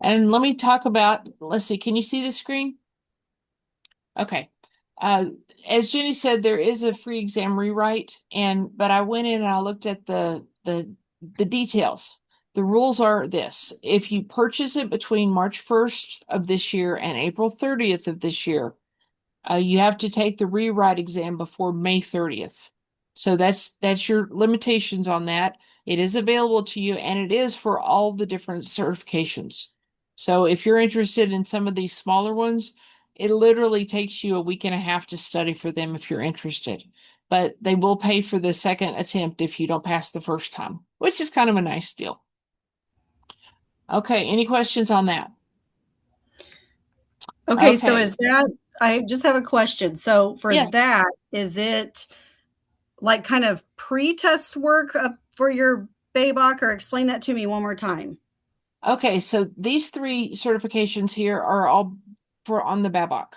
And let me talk about, let's see, can you see the screen? Okay. Uh, as Jenny said, there is a free exam rewrite, but I went in and I looked at the details. The rules are this: if you purchase it between March 1st of this year and April 30th of this year, you have to take the rewrite exam before May 30th. So that's your limitations on that. It is available to you, and it is for all the different certifications. So if you're interested in some of these smaller ones, it literally takes you a week and a half to study for them if you're interested. But they will pay for the second attempt if you don't pass the first time, which is kind of a nice deal. Okay, any questions on that? Okay, so Okay, is that, I just have a question. So for yeah. that, is it like kind of pre-test work for your BABOK, or explain that to me one more time? Okay, so these three certifications here are all for on the BABOK.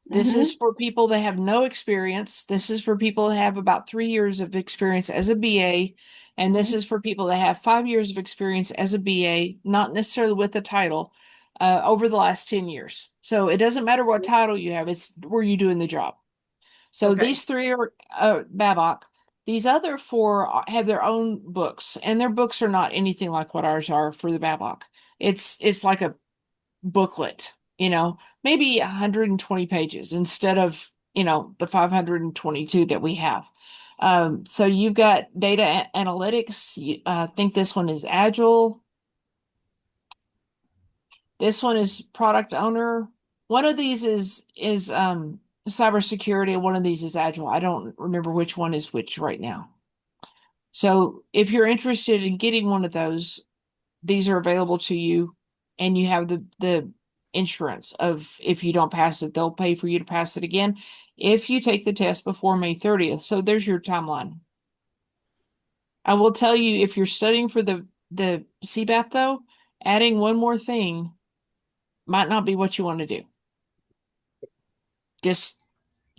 This is Mm-hmm. for people that have no experience. This is for people that have about 3 years of experience as a BA. And this is for people that have 5 years of experience as a BA, not necessarily with a title, over the last 10 years. So it doesn't matter what title you have, it's were you doing the job. So Okay. these three are BABOK. These other four have their own books, and their books are not anything like what ours are for the BABOK. It's like a booklet, maybe 120 pages instead of, the 522 that we have. So you've got data analytics. I think this one is agile. This one is product owner. One of these is cybersecurity, and one of these is agile. I don't remember which one is which right now. So if you're interested in getting one of those, these are available to you, and you have the insurance of if you don't pass it, they'll pay for you to pass it again if you take the test before May 30th. So there's your timeline. I will tell you, if you're studying for the CBAP though, adding one more thing might not be what you want to do. Just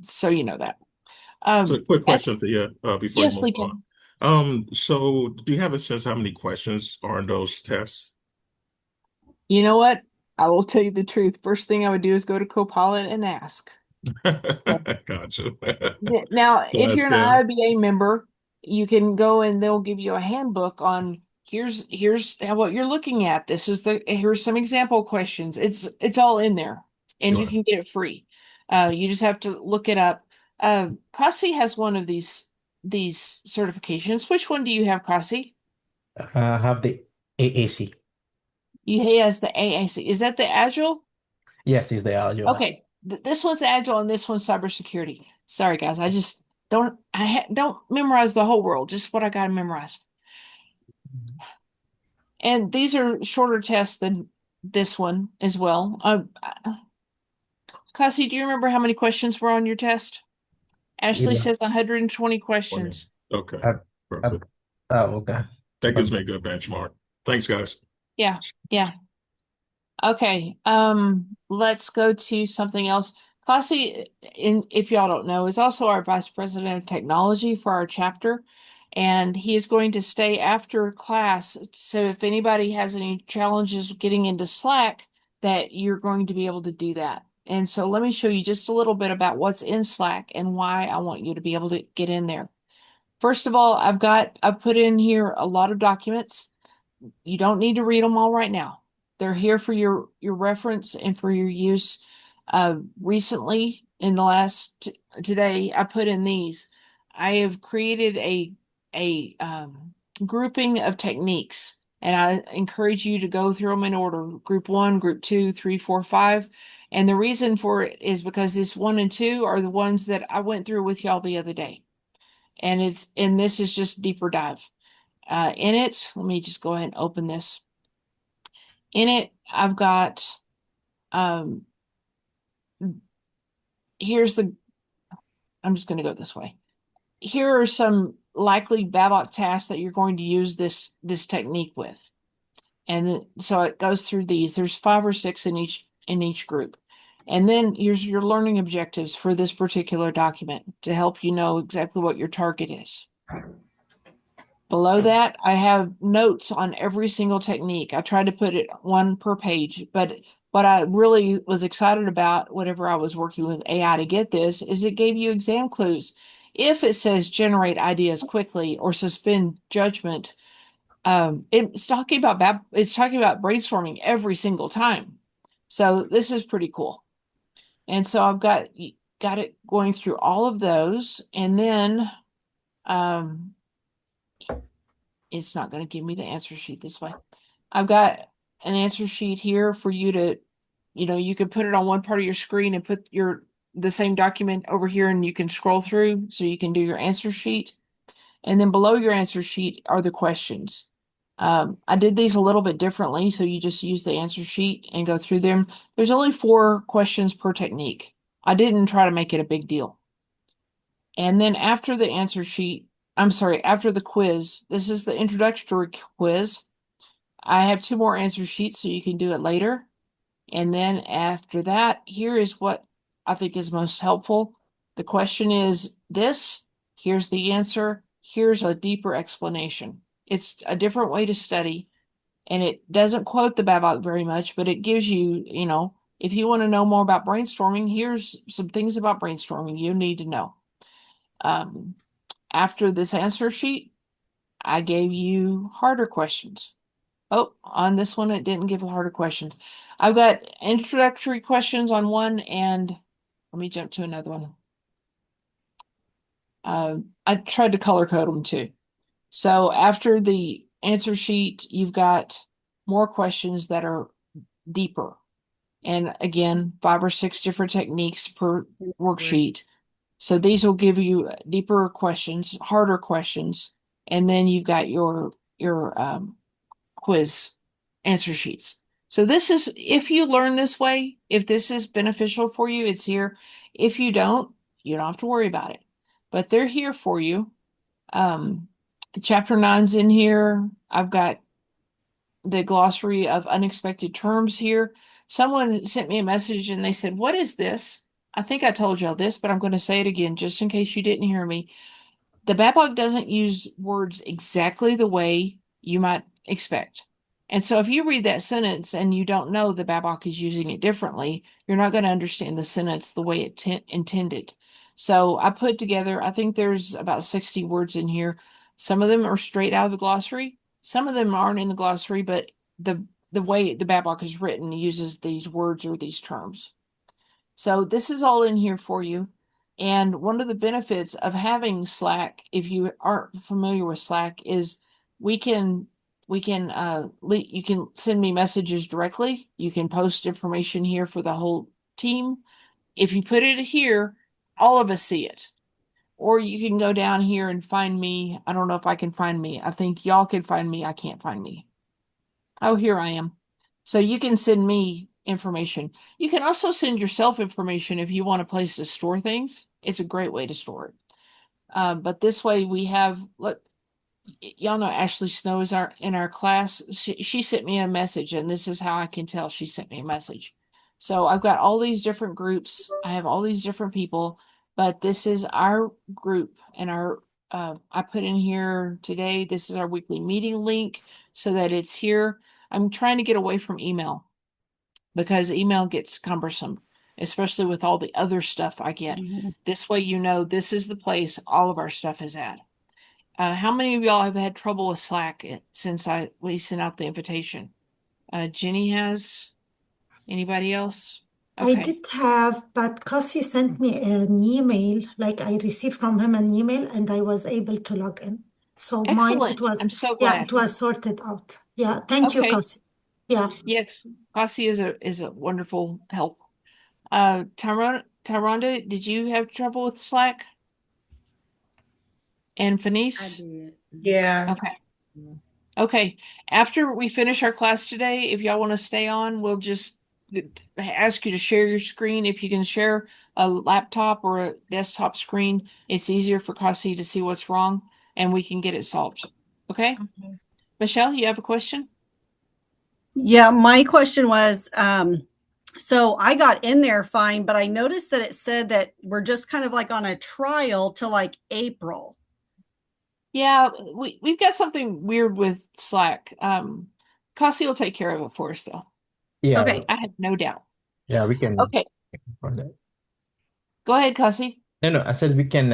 so you know that. So a Um, quick at, question for you before you yes, move on. Lincoln. So do you have a sense how many questions are in those tests? You know what? I will tell you the truth. First thing I would do is go to Copilot and ask. Gotcha. Now, So if you're ask an him. IIBA member, you can go and they'll give you a handbook on here's what you're looking at. Here's some example questions. It's all in there, and you Right. can get it free. You just have to look it up. Kasi has one of these certifications. Which one do you have, Kasi? Have the AAC. He has the AAC. Is that the Agile? Yes, is the audio. Okay, this one's Agile and this one's cybersecurity. Sorry, guys, I just don't memorize the whole world, just what I got to memorize. And these are shorter tests than this one as well. Cassie, do you remember how many questions were on your test? Ashley Yeah. says 120 Funny. questions. Okay. At, at, Perfect. okay. That gives Um, me a good benchmark. Thanks, guys. Yeah, yeah. Okay. Let's go to something else. Classy, if y'all don't know, is also our vice president of technology for our chapter, and he is going to stay after class. So if anybody has any challenges getting into Slack, that you're going to be able to do that. And so let me show you just a little bit about what's in Slack and why I want you to be able to get in there. First of all, I've put in here a lot of documents. You don't need to read them all right now. They're here for your reference and for your use. Recently, in the last today, I put in these. I have created a grouping of techniques, and I encourage you to go through them in order: group one, group two, three, four, five. And the reason for it is because this one and two are the ones that I went through with y'all the other day, and this is just deeper dive. In it, let me just go ahead and open this. In it, I've got um here's the I'm just going to go this way. Here are some likely Babok tasks that you're going to use this technique with. So it goes through these. There's 5 or 6 in each group. And then here's your learning objectives for this particular document to help you know exactly what your target is. Below that, I have notes on every single technique. I tried to put it one per page, but what I really was excited about whenever I was working with AI to get this is it gave you exam clues. If it says generate ideas quickly or suspend judgment, it's talking about brainstorming every single time. So this is pretty cool. And so I've got it going through all of those, and then um, it's not going to give me the answer sheet this way. I've got an answer sheet here for you to, you can put it on one part of your screen and put the same document over here, and you can scroll through so you can do your answer sheet. And then below your answer sheet are the questions. I did these a little bit differently, so you just use the answer sheet and go through them. There's only 4 questions per technique. I didn't try to make it a big deal. And then after the answer sheet, after the quiz, this is the introductory quiz. I have 2 more answer sheets so you can do it later. And then after that, here is what I think is most helpful. The question is this, here's the answer, here's a deeper explanation. It's a different way to study, and it doesn't quote the Babok very much, but it gives you, if you want to know more about brainstorming, here's some things about brainstorming you need to know. After this answer sheet, I gave you harder questions. Oh, on this one, it didn't give harder questions. I've got introductory questions on one, and let me jump to another one. I tried to color code them too. So after the answer sheet, you've got more questions that are deeper. And again, 5 or 6 different techniques per worksheet. So these will give you deeper questions, harder questions, and then you've got your quiz answer sheets. So this is, if you learn this way, if this is beneficial for you, it's here. If you don't have to worry about it. But they're here for you. Chapter 9's in here. I've got the glossary of unexpected terms here. Someone sent me a message and they said, "What is this?" I think I told y'all this, but I'm going to say it again just in case you didn't hear me. The Babok doesn't use words exactly the way you might expect. And so if you read that sentence and you don't know the Babok is using it differently, you're not going to understand the sentence the way it intended. So I put together, I think there's about 60 words in here. Some of them are straight out of the glossary. Some of them aren't in the glossary, but the way the Babok is written uses these words or these terms. So this is all in here for you. And one of the benefits of having Slack, if you aren't familiar with Slack, is you can send me messages directly. You can post information here for the whole team. If you put it here, all of us see it. Or you can go down here and find me. I don't know if I can find me. I think y'all can find me. I can't find me. Oh, here I am. So you can send me information. You can also send yourself information if you want a place to store things. It's a great way to store it. But this way we have, look, y'all know Ashley Snow is in our class. She sent me a message, and this is how I can tell she sent me a message. So I've got all these different groups. I have all these different people, but this is our group, and I put in here today, this is our weekly meeting link so that it's here. I'm trying to get away from email because email gets cumbersome, especially with all the other stuff I get. This way, this is the place all of our stuff is at. How many of y'all have had trouble with Slack since we sent out the invitation? Jenny has. Anybody else? I Okay. did have, but Kasi sent me an email, like I received from him an email and I was able to log in. So mine, Excellent. I'm so yeah, glad. it was sorted out. Yeah, thank you, Okay. Kasi. Yeah. Yes, Kasi is a wonderful help. Tyronda, did you have trouble with Slack? And I Fenice? did. Yeah. Okay. Okay. After we finish our class today, if y'all want to stay on, we'll just ask you to share your screen. If you can share a laptop or a desktop screen, it's easier for Kasi to see what's wrong and we can get it solved. Okay? Michelle, you have a question? Yeah, my question was, so I got in there fine, but I noticed that it said that we're just kind of like on a trial till like April. Yeah, we've got something weird with Slack. Cassie will take care of it for us though. Yeah, Okay. I have no doubt. yeah, we can Okay, on that. go ahead, Cassie. No, no, I said we can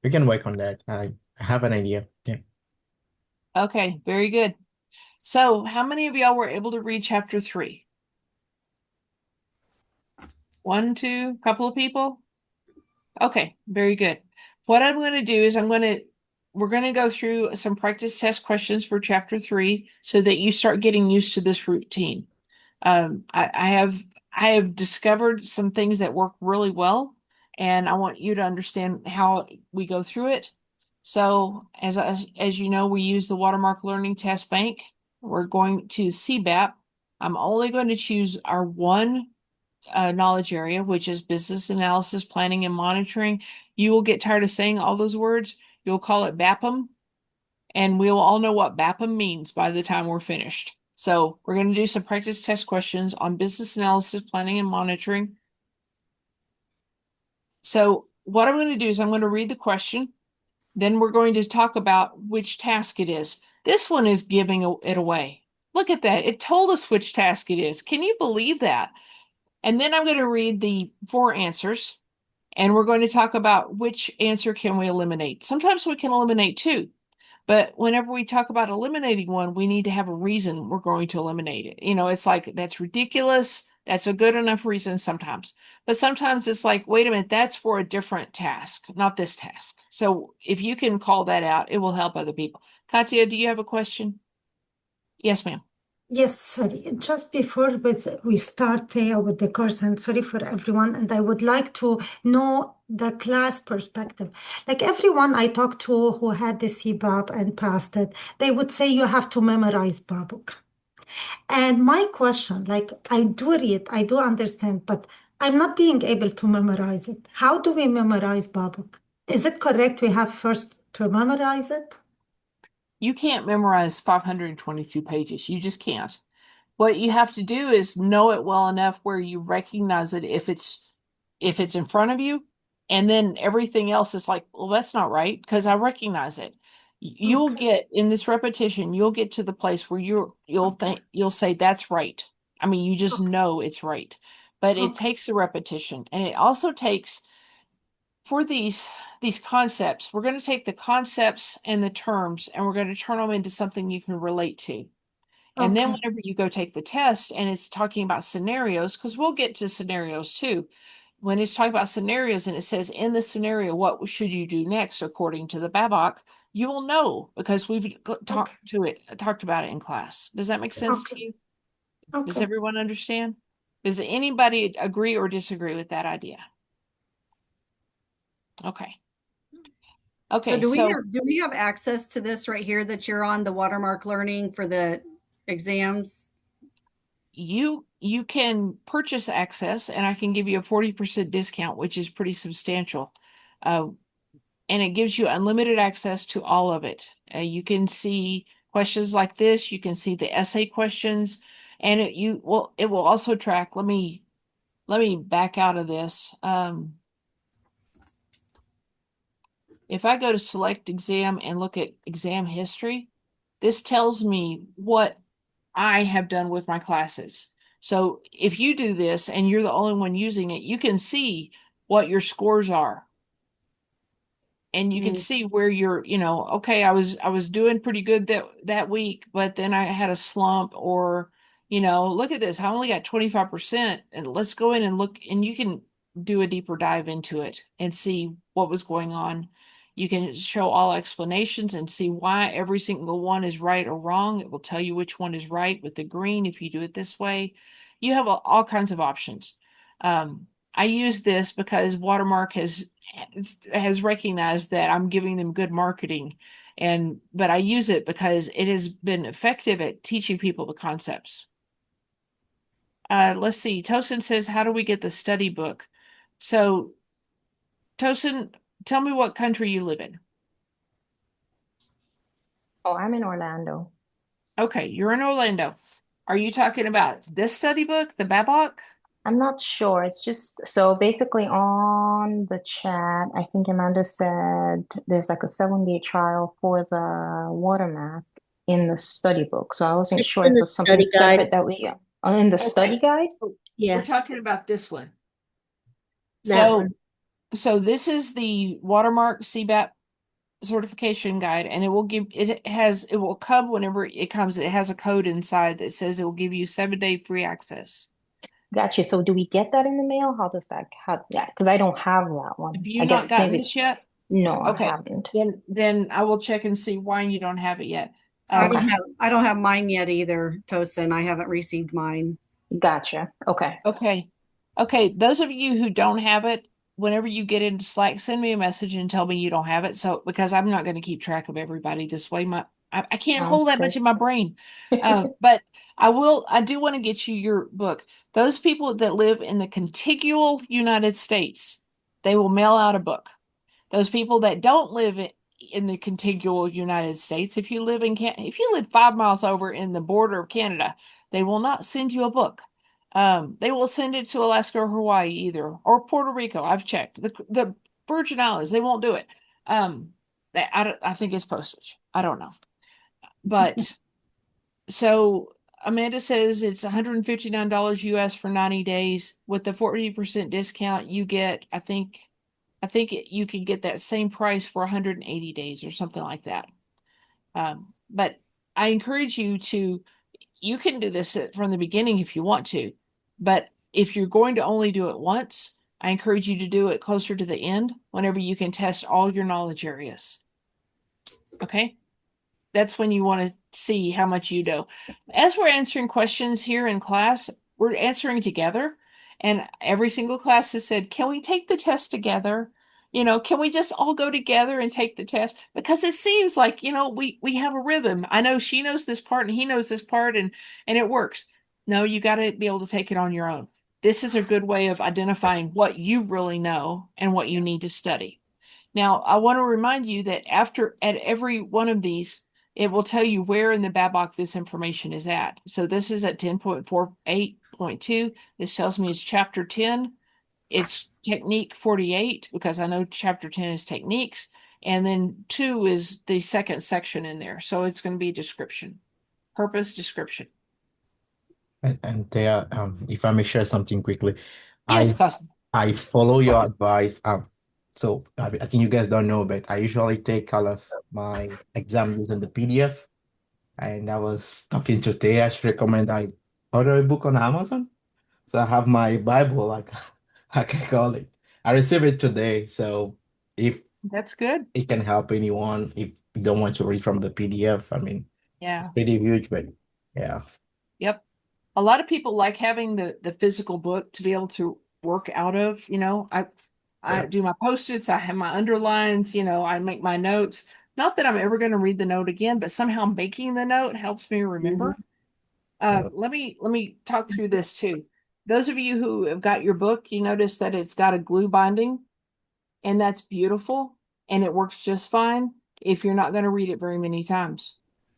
work on that. I have an idea. Yeah. Okay, very good. So, how many of y'all were able to read chapter 3? One, two, couple of people? Okay, very good. What I'm going to do is we're going to go through some practice test questions for chapter 3 so that you start getting used to this routine. I have discovered some things that work really well, and I want you to understand how we go through it. So, as you know, we use the Watermark Learning Test Bank. We're going to CBAP. I'm only going to choose our one knowledge area, which is business analysis, planning, and monitoring. You will get tired of saying all those words. You'll call it BAPM, and we'll all know what BAPM means by the time we're finished. So we're going to do some practice test questions on business analysis, planning, and monitoring. So what I'm going to do is I'm going to read the question. Then we're going to talk about which task it is. This one is giving it away. Look at that. It told us which task it is. Can you believe that? And then I'm going to read the 4 answers, and we're going to talk about which answer can we eliminate. Sometimes we can eliminate 2. But whenever we talk about eliminating one, we need to have a reason we're going to eliminate it. It's like, that's ridiculous. That's a good enough reason sometimes. But sometimes it's like, wait a minute, that's for a different task, not this task. So if you can call that out, it will help other people. Katya, do you have a question? Yes, ma'am. Yes, sorry. Just before we start there with the course, and sorry for everyone, and I would like to know the class perspective. Like everyone I talked to who had the CBAP and passed it, they would say you have to memorize Babok. And my question, like I do read, I do understand, but I'm not being able to memorize it. How do we memorize Babok? Is it correct we have first to memorize it? You can't memorize 522 pages. You just can't. What you have to do is know it well enough where you recognize it if it's in front of you, and then everything else is like, well, that's not right because I recognize it. You'll Okay, get in this repetition, you'll get to the place where you'll say that's right. I mean, you just okay, know it's right. But it okay, takes the repetition, and it also takes for these concepts, we're going to take the concepts and the terms and we're going to turn them into something you can relate to. And then okay, whenever you go take the test and it's talking about scenarios, because we'll get to scenarios too. When it's talking about scenarios and it says in the scenario, what should you do next according to the Babok, you will know because we've okay, talked about it in class. Does that make sense okay, to you? Does okay. everyone understand? Does anybody agree or disagree with that idea? Okay. So Okay, do we so have access to this right here that you're on the watermark learning for the exams? you can purchase access and I can give you a 40% discount, which is pretty substantial. Uh, and it gives you unlimited access to all of it. You can see questions like this, you can see the essay questions, and it will also track. Let me back out of this. If I go to select exam and look at exam history, this tells me what I have done with my classes. So if you do this and you're the only one using it, you can see what your scores are. And you can Mm, see where okay, I was doing pretty good that week, but then I had a slump or, look at this. I only got 25%, and let's go in and look, and you can do a deeper dive into it and see what was going on. You can show all explanations and see why every single one is right or wrong. It will tell you which one is right with the green if you do it this way. You have all kinds of options. I use this because Watermark has recognized that I'm giving them good marketing, but I use it because it has been effective at teaching people the concepts. Let's see. Tosin says, "How do we get the study book?" So, Tosin, tell me what country you live in. Oh, I'm in Orlando. Okay, you're in Orlando. Are you talking about this study book, the Babok? I'm not sure. It's just so basically on the chat, I think Amanda said there's like a 7-day trial for the watermark in the study book. So I wasn't It's sure in if it the was something study guide. separate that we in the study Okay. guide. We're Yeah, talking about this one. that So, one. so this is the watermark CBAP certification guide, and it will come whenever it comes. It has a code inside that says it will give you 7-day free access. Got you. So do we get that in the mail? How does that yeah, because I don't have that Have one. you I not guess gotten maybe this yet? no, I Okay. haven't. Then I will check and see why you don't have it yet. Okay. I don't have mine yet either, Tosin. I haven't received mine. Gotcha. Okay. Okay. Okay. Those of you who don't have it, whenever you get into Slack, send me a message and tell me you don't have it. So, because I'm not going to keep track of everybody this way, I can't hold Sounds that much good. in my brain. But I do want to get you your book. Those people that live in the contiguous United States, they will mail out a book. Those people that don't live in the contiguous United States, if you live if you live 5 miles over in the border of Canada, they will not send you a book. They will send it to Alaska or Hawaii either, or Puerto Rico. I've checked the Virgin Islands. They won't do it. I think it's postage. I don't know, but so Amanda says it's $159 US for 90 days with the 40% discount. You get, you can get that same price for 180 days or something like that. But I encourage you can do this from the beginning if you want to, but if you're going to only do it once, I encourage you to do it closer to the end whenever you can test all your knowledge areas. Okay? That's when you want to see how much you know. As we're answering questions here in class, we're answering together. And every single class has said, can we take the test together? Can we just all go together and take the test? Because it seems like, we have a rhythm. I know she knows this part and he knows this part and it works. No, you got to be able to take it on your own. This is a good way of identifying what you really know and what you need to study. Now, I want to remind you that at every one of these, it will tell you where in the Babok this information is at. So this is at 10.48.2. This tells me it's chapter 10. It's technique 48 because I know chapter 10 is techniques. And then 2 is the second section in there. So it's going to be description, purpose description. And there, if I may share something quickly, Yes, I Custom. I follow your advice. So I think you guys don't know, but I usually take all of my exam using the PDF. And I was talking to Tay. She recommend I order a book on Amazon. So I have my Bible, like I can call it. I received it today. So if That's good. it can help anyone, if you don't want to read from the PDF, I mean, it's Yeah. pretty huge, but yeah. Yep. A lot of people like having the physical book to be able to work out of. I Yeah. do my post-its, I have my underlines, I make my notes. Not that I'm ever going to read the note again, but somehow making the note helps me remember. Yeah. Let me talk through this too. Those of you who have got your book, you notice that it's got a glue binding, and that's beautiful, and it works just fine if you're not going to read it very many times.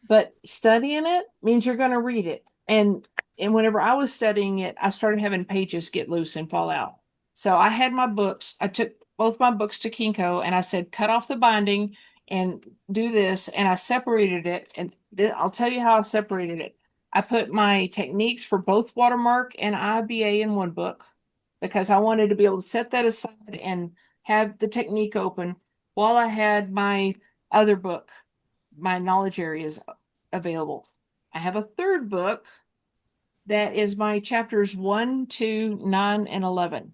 But studying it means you're going to read it. And whenever I was studying it, I started having pages get loose and fall out. So I had my books. I took both my books to Kinko and I said, cut off the binding and do this. And I separated it. And I'll tell you how I separated it. I put my techniques for both watermark and IIBA in one book because I wanted to be able to set that aside and have the technique open while I had my other book, my knowledge areas available. I have a third book that is my chapters 1, 2, 9, and 11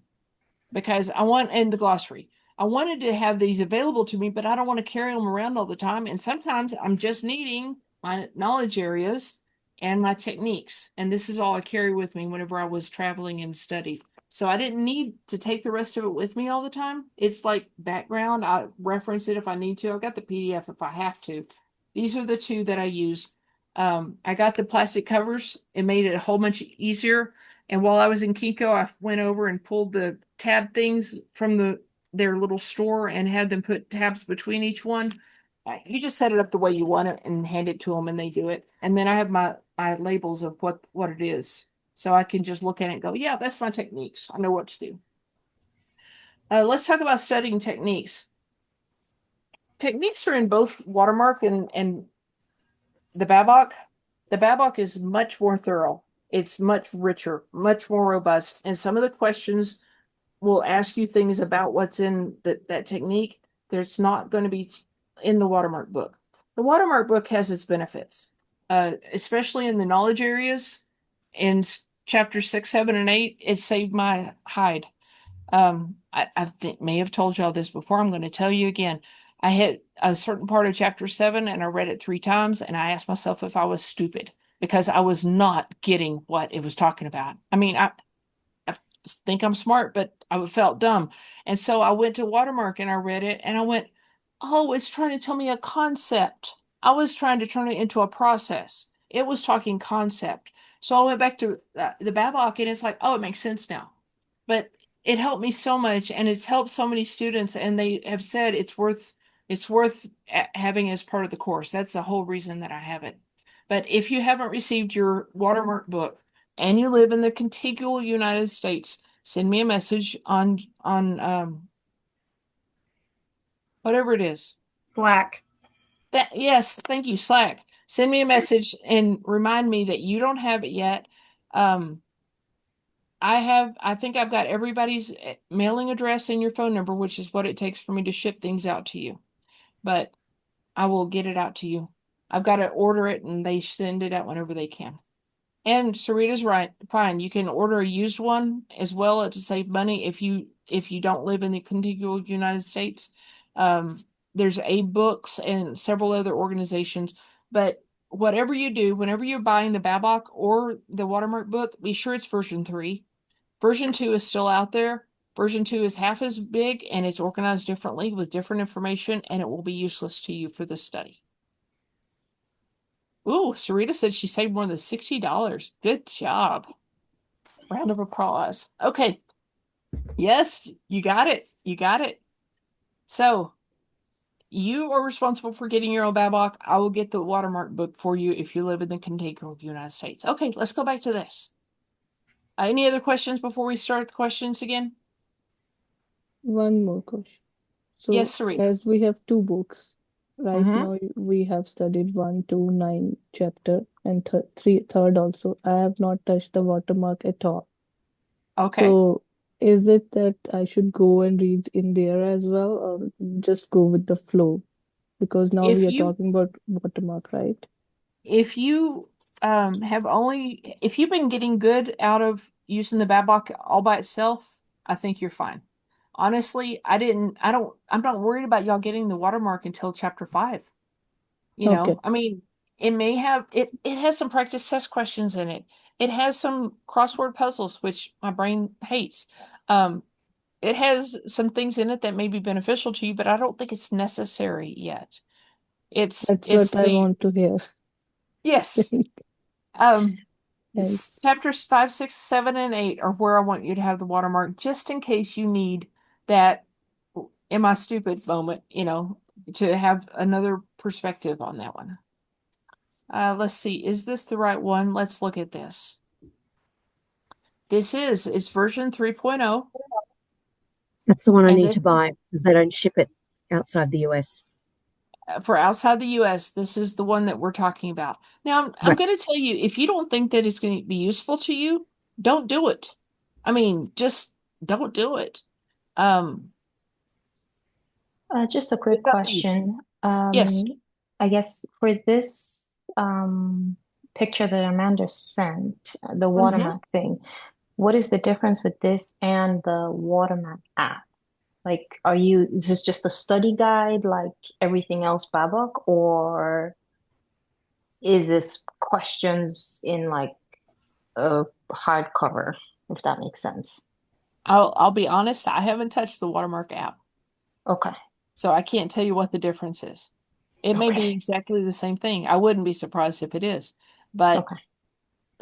because in the glossary. I wanted to have these available to me, but I don't want to carry them around all the time. And sometimes I'm just needing my knowledge areas and my techniques. And this is all I carry with me whenever I was traveling and studied. So I didn't need to take the rest of it with me all the time. It's like background. I reference it if I need to. I've got the PDF if I have to. These are the two that I use. I got the plastic covers. It made it a whole bunch easier. And while I was in Kinko, I went over and pulled the tab things from their little store and had them put tabs between each one. You just set it up the way you want it and hand it to them and they do it. And then I have my labels of what it is. So I can just look at it and go, yeah, that's my techniques. I know what to do. Let's talk about studying techniques. Techniques are in both Watermark and the Babok. The Babok is much more thorough. It's much richer, much more robust. And some of the questions will ask you things about what's in that technique that's not going to be in the Watermark book. The Watermark book has its benefits, especially in the knowledge areas. In chapter 6, 7, and 8, it saved my hide. I think may have told y'all this before. I'm going to tell you again. I hit a certain part of chapter 7 and I read it 3 times and I asked myself if I was stupid because I was not getting what it was talking about. I mean, I think I'm smart, but I felt dumb. And so I went to Watermark and I read it and I went, oh, it's trying to tell me a concept. I was trying to turn it into a process. It was talking concept. So I went back to the Babok and it's like, oh, it makes sense now. But it helped me so much and it's helped so many students and they have said it's worth having as part of the course. That's the whole reason that I have it. But if you haven't received your Watermark book and you live in the contiguous United States, send me a message on whatever it is. Slack. Yes, thank you, Slack. Send me a message and remind me that you don't have it yet. I think I've got everybody's mailing address and your phone number, which is what it takes for me to ship things out to you. But I will get it out to you. I've got to order it and they send it out whenever they can. And Sarita's right. Fine. You can order a used one as well to save money if you don't live in the contiguous United States. There's AbeBooks and several other organizations. But whatever you do, whenever you're buying the Babok or the Watermark book, be sure it's version 3. Version 2 is still out there. Version 2 is half as big and it's organized differently with different information, and it will be useless to you for this study. Ooh, Sarita said she saved more than $60. Good job. Round of applause. Okay. Yes, you got it. You got it. So you are responsible for getting your own Babok. I will get the Watermark book for you if you live in the contiguous United States. Okay, let's go back to this. Any other questions before we start the questions again? One more question. Yes, So, Sarita. as we have 2 books, right Mm-hmm. now we have studied 1 to 9 chapter and third also. I have not touched the watermark at all. Okay. So, is it that I should go and read in there as well, or just go with the flow? Because now we If are you talking about watermark, right? if you if you've been getting good out of using the Babok all by itself, I think you're fine. Honestly, I'm not worried about y'all getting the watermark until chapter 5. Okay. I mean, it has some practice test questions in it. It has some crossword puzzles, which my brain hates. It has some things in it that may be beneficial to you, but I don't think it's necessary yet. That's It's what I the want to hear. yes. Um, Thanks. chapters 5, 6, 7, and 8 are where I want you to have the watermark, just in case you need that am I stupid moment, to have another perspective on that one. Let's see, is this the right one? Let's look at this. It's version 3.0, That's the one I and need this to buy because they don't ship it outside the US. for outside the US, this is the one that we're talking about. Now, I'm Right. going to tell you, if you don't think that it's going to be useful to you, don't do it. I mean, just don't do it. Just a quick It's up to you. question. Yes. I guess for this picture that Amanda sent, the Mm-hmm. watermark thing, what is the difference with this and the watermark app? Like, is this just a study guide like everything else Babok, or is this questions in like a hardcover, if that makes sense? I'll be honest, I haven't touched the watermark app, Okay. so I can't tell you what the difference is. It may be Okay. exactly the same thing. I wouldn't be surprised if it is, but Okay.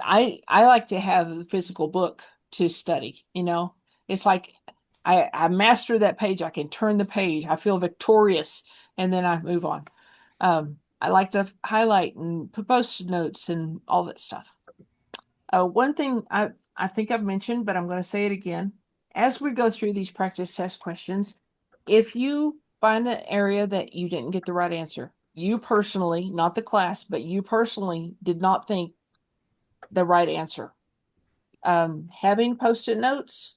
I like to have the physical book to study, It's like I master that page, I can turn the page, I feel victorious, and then I move on. I like to highlight and put post-it notes and all that stuff. One thing I think I've mentioned, but I'm going to say it again. As we go through these practice test questions, if you find an area that you didn't get the right answer, you personally, not the class, but you personally did not think the right answer. Having Post-it notes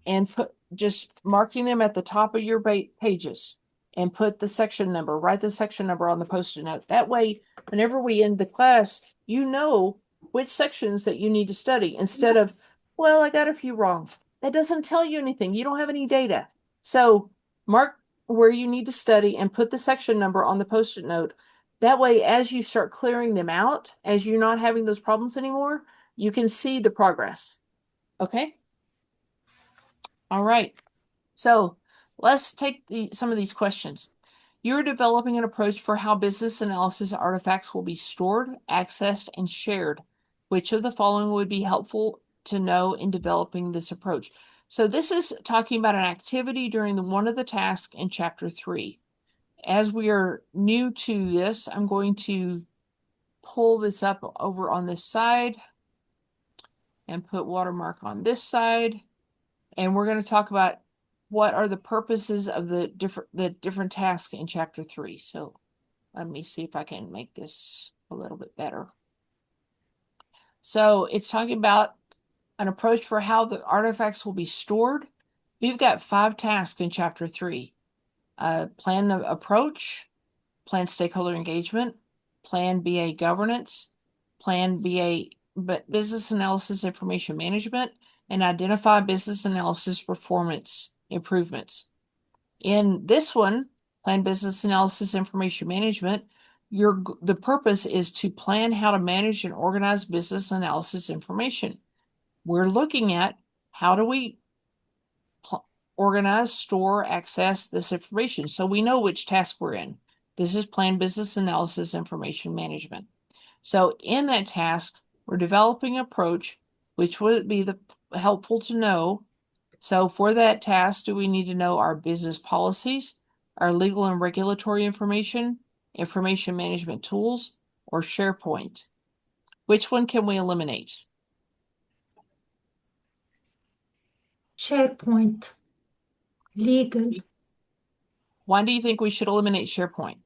and just marking them at the top of your pages and put the section number, write the section number on the Post-it note. That way, whenever we end the class, you know which sections that you need to study instead of, well, I got a few wrong. That doesn't tell you anything. You don't have any data. So mark where you need to study and put the section number on the Post-it note. That way, as you start clearing them out, as you're not having those problems anymore, you can see the progress. Okay? All right. So let's take some of these questions. You're developing an approach for how business analysis artifacts will be stored, accessed, and shared. Which of the following would be helpful to know in developing this approach? So this is talking about an activity during one of the tasks in Chapter 3. As we are new to this, I'm going to pull this up over on this side and put watermark on this side. And we're going to talk about what are the purposes of the different tasks in Chapter 3. So let me see if I can make this a little bit better. So it's talking about an approach for how the artifacts will be stored. We've got 5 tasks in Chapter 3. Plan the approach, plan stakeholder engagement, plan BA governance, plan BA business analysis information management, and identify business analysis performance improvements. In this one, plan business analysis information management, the purpose is to plan how to manage and organize business analysis information. We're looking at how do we organize, store, access this information so we know which task we're in. This is plan business analysis information management. So in that task, we're developing an approach which would be helpful to know. So for that task, do we need to know our business policies, our legal and regulatory information management tools, or SharePoint? Which one can we eliminate? SharePoint. Legal. Why do you think we should eliminate SharePoint?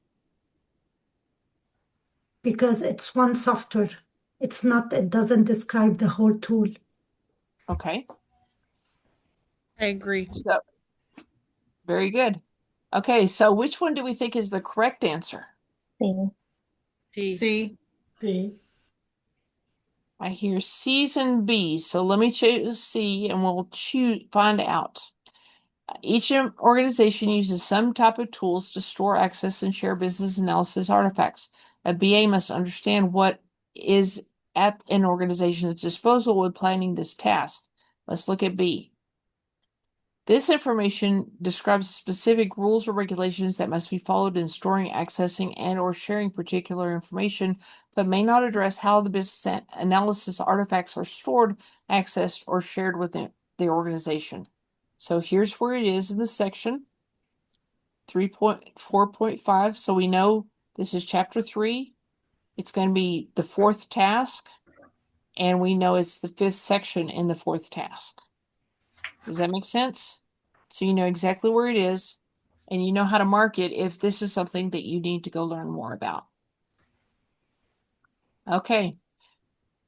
Because it's one software. It doesn't describe the whole tool. Okay. I agree. So, very good. Okay, so which one do we think is the correct answer? C. C. D. I hear C's and B's, so let me choose C and we'll find out. Each organization uses some type of tools to store, access, and share business analysis artifacts. A BA must understand what is at an organization's disposal when planning this task. Let's look at B. This information describes specific rules or regulations that must be followed in storing, accessing, and or sharing particular information, but may not address how the business analysis artifacts are stored, accessed, or shared within the organization. So here's where it is in the section 3.4.5. So we know this is Chapter 3. It's going to be the 4th task, and we know it's the 5th section in the 4th task. Does that make sense? So you know exactly where it is, and you know how to mark it if this is something that you need to go learn more about. Okay.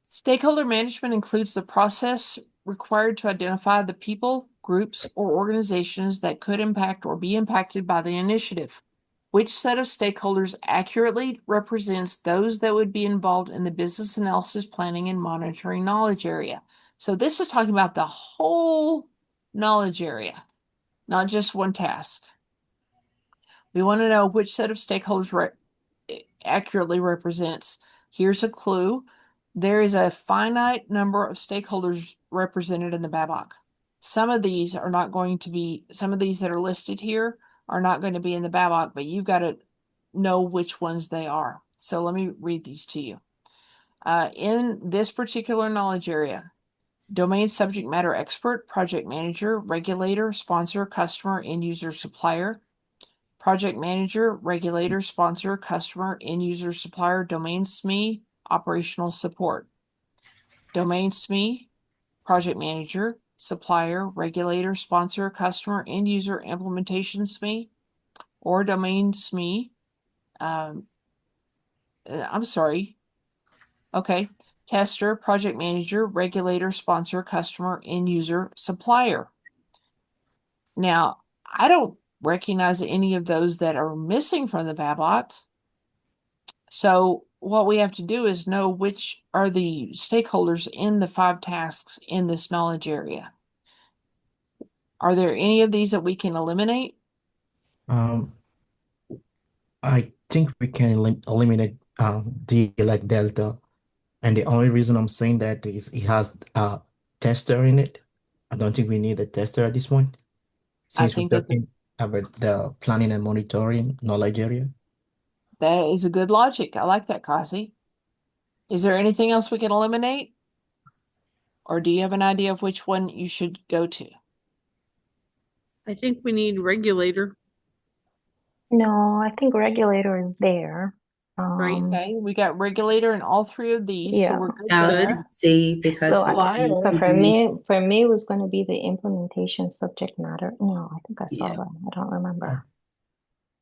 Stakeholder management includes the process required to identify the people, groups, or organizations that could impact or be impacted by the initiative. Which set of stakeholders accurately represents those that would be involved in the business analysis planning and monitoring knowledge area? So this is talking about the whole knowledge area, not just one task. We want to know which set of stakeholders accurately represents. Here's a clue. There is a finite number of stakeholders represented in the BABOK. Some of these that are listed here are not going to be in the BABOK, but you've got to know which ones they are. So let me read these to you. In this particular knowledge area, domain subject matter expert, project manager, regulator, sponsor, customer, end user, supplier. Project manager, regulator, sponsor, customer, end user, supplier, domain SME, operational support. domain SME, project manager, supplier, regulator, sponsor, customer, end user, implementation SME, or domain SME. I'm sorry. Okay. Tester, project manager, regulator, sponsor, customer, end user, supplier. Now, I don't recognize any of those that are missing from the BABOK. So what we have to do is know which are the stakeholders in the 5 tasks in this knowledge area. Are there any of these that we can eliminate? I think we can eliminate D like Delta. And the only reason I'm saying that is it has a tester in it. I don't think we need a tester at this point, I since we're think that talking about the planning and monitoring knowledge area. that is a good logic. I like that, Kasi. Is there anything else we can eliminate? Or do you have an idea of which one you should go to? I think we need regulator, No, I think regulator is there. right? Okay, we got regulator in all 3 of these, so Yeah. we're good I was there. gonna see because So, Supplier. for me, it was going to be the implementation subject matter. No, I think I saw Yeah. that. I don't remember.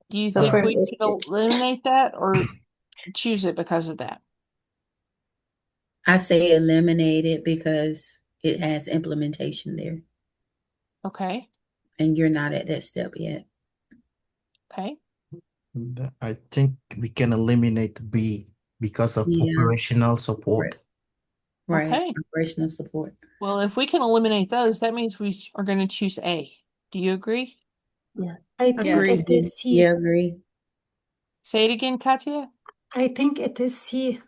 Do you So think for we should eliminate that or choose it because of that? I say eliminate it because it has implementation there, Okay, and you're not at that step yet. okay. I think we can eliminate B because of Yeah. operational support. Right. Okay. Operational support. Well, if we can eliminate those, that means we are going to choose A. Do you agree? I think Agreed. it is C. Yeah, agree. Say it again, Katya. I think it is C.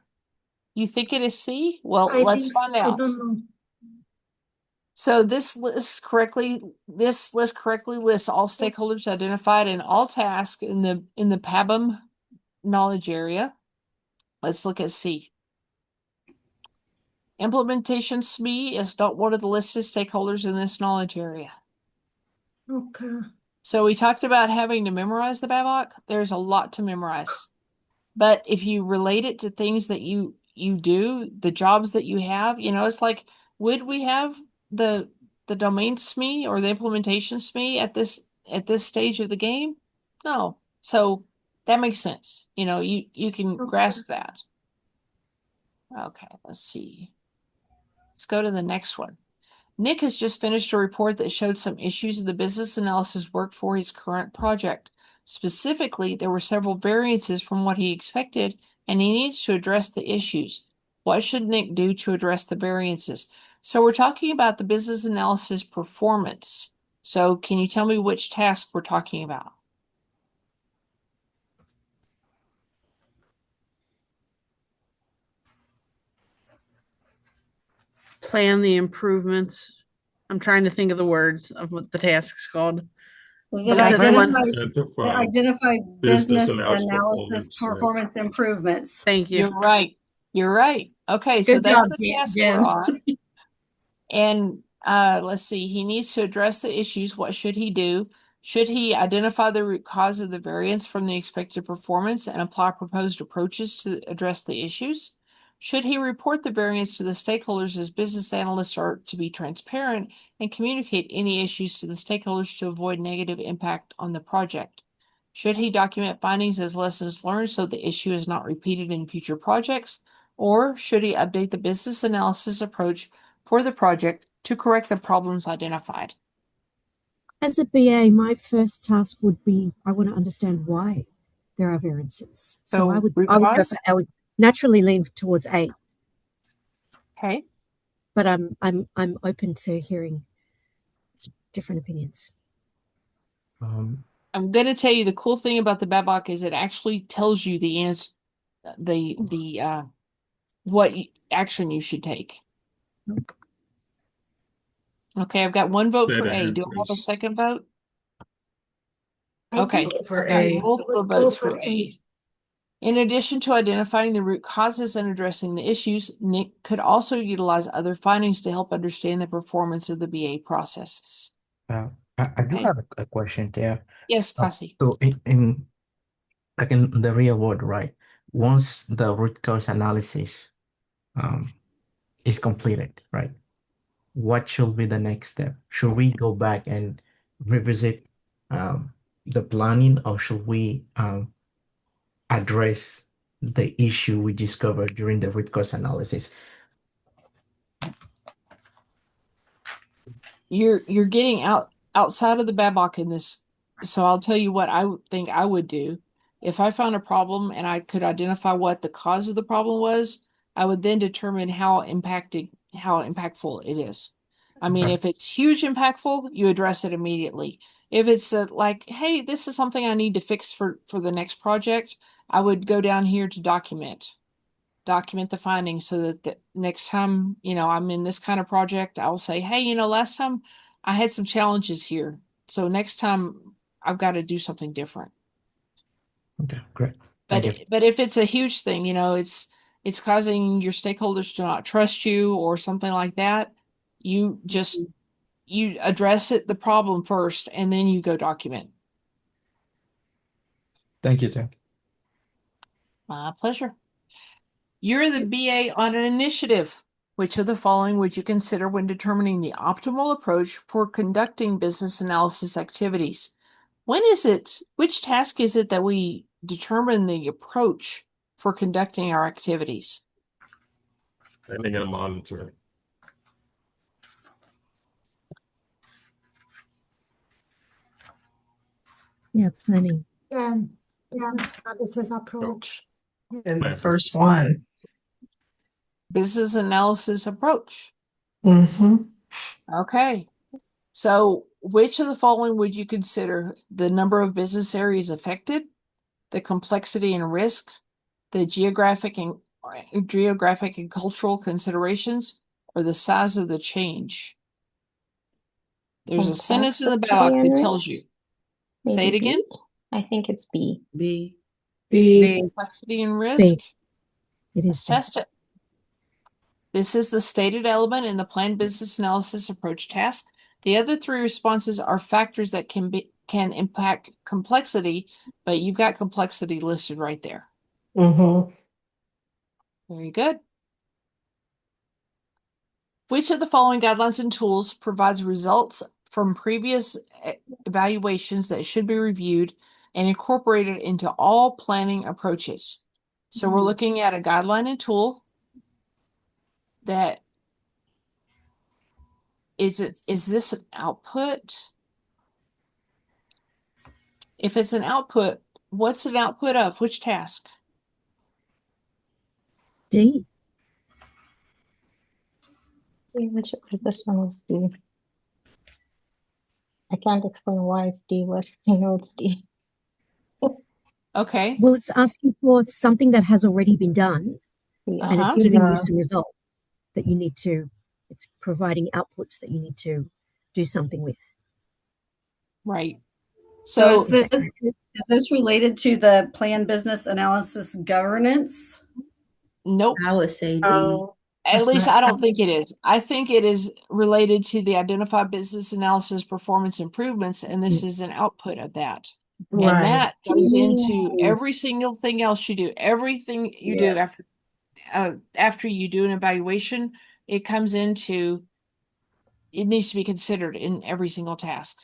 You think it is C? Well, I let's think so. find I out. don't know. So this list correctly lists all stakeholders identified in all tasks in the PABM knowledge area. Let's look at C. Implementation SME is not one of the listed stakeholders in this knowledge area. Okay. So we talked about having to memorize the BABOK. There's a lot to memorize. But if you relate it to things that you do, the jobs that you have, it's like, would we have the domain SME or the implementation SME at this stage of the game? No. So that makes sense. You can grasp that. Okay, let's see. Let's go to the next one. Nick has just finished a report that showed some issues in the business analysis work for his current project. Specifically, there were several variances from what he expected, and he needs to address the issues. What should Nick do to address the variances? So we're talking about the business analysis performance. So can you tell me which task we're talking about? Plan the improvements. I'm trying to think of the words of what the task's called. Was it The first one. identify Business business analysis analysis performance, yeah. performance improvements? Thank you. You're right. You're right. Okay, so Good that's job, the task Jen. we're on. And let's see, he needs to address the issues. What should he do? Should he identify the root cause of the variance from the expected performance and apply proposed approaches to address the issues? Should he report the variance to the stakeholders as business analysts are to be transparent and communicate any issues to the stakeholders to avoid negative impact on the project? Should he document findings as lessons learned so the issue is not repeated in future projects? Or should he update the business analysis approach for the project to correct the problems identified? As a BA, my first task would be I want to understand why there are variances. So I would naturally lean towards A. Okay. But I'm open to hearing different opinions. I'm going to tell you the cool thing about the BABOK is it actually tells you the answer, what action you should take. Okay, I've got one vote for A. Do I have a second vote? Okay. For A. Multiple votes for A. In addition to identifying the root causes and addressing the issues, Nick could also utilize other findings to help understand the performance of the BA processes. I do have a question there. Yes, Kasi. So in the real world, right? Once the root cause analysis is completed, right? What should be the next step? Should we go back and revisit the planning, or should we address the issue we discovered during the root cause analysis? You're getting outside of the BABOK in this. So I'll tell you what I think I would do. If I found a problem and I could identify what the cause of the problem was, I would then determine how impactful it is. I mean, Okay. if it's huge impactful, you address it immediately. If it's like, hey, this is something I need to fix for the next project, I would go down here to document the findings so that the next time, I'm in this kind of project, I'll say, hey, last time I had some challenges here. So next time I've got to do something different. Okay, great. But Thank you. but if it's a huge thing, it's causing your stakeholders to not trust you or something like that, you address the problem first and then you go document. Thank you, Tim. My pleasure. You're the BA on an initiative. Which of the following would you consider when determining the optimal approach for conducting business analysis activities? Which task is it that we determine the approach for conducting our activities? Planning and monitoring. Yeah, planning. And business analysis approach. And the first one. Business analysis approach. Mm-hmm. Okay. So which of the following would you consider the number of business areas affected, the complexity and risk, the geographic and cultural considerations, or the size of the change? There's a sentence in the BABOK that tells you. Say it again. I think it's B. B. B. Complexity and risk. It Let's is. test it. This is the stated element in the planned business analysis approach task. The other three responses are factors that can impact complexity, but you've got complexity listed right there. Mm-hmm. Very good. Which of the following guidelines and tools provides results from previous evaluations that should be reviewed and incorporated into all planning approaches? So we're looking at a guideline and tool that is this an output? If it's an output, what's an output of? Which task? D. This one was D. I can't explain why it's D, but I know it's D. Okay. Well, it's asking for something that has already been done, and it's giving you some results that you need to, it's providing outputs that you need to do something with. Right. So is this related to the planned business analysis governance? Nope. I would say D. At least I don't think it is. I think it is related to the identified business analysis performance improvements, and this is an output of that. Right. And that goes into every single thing else you do. Everything you do after you do an evaluation, it comes into, it needs to be considered in every single task.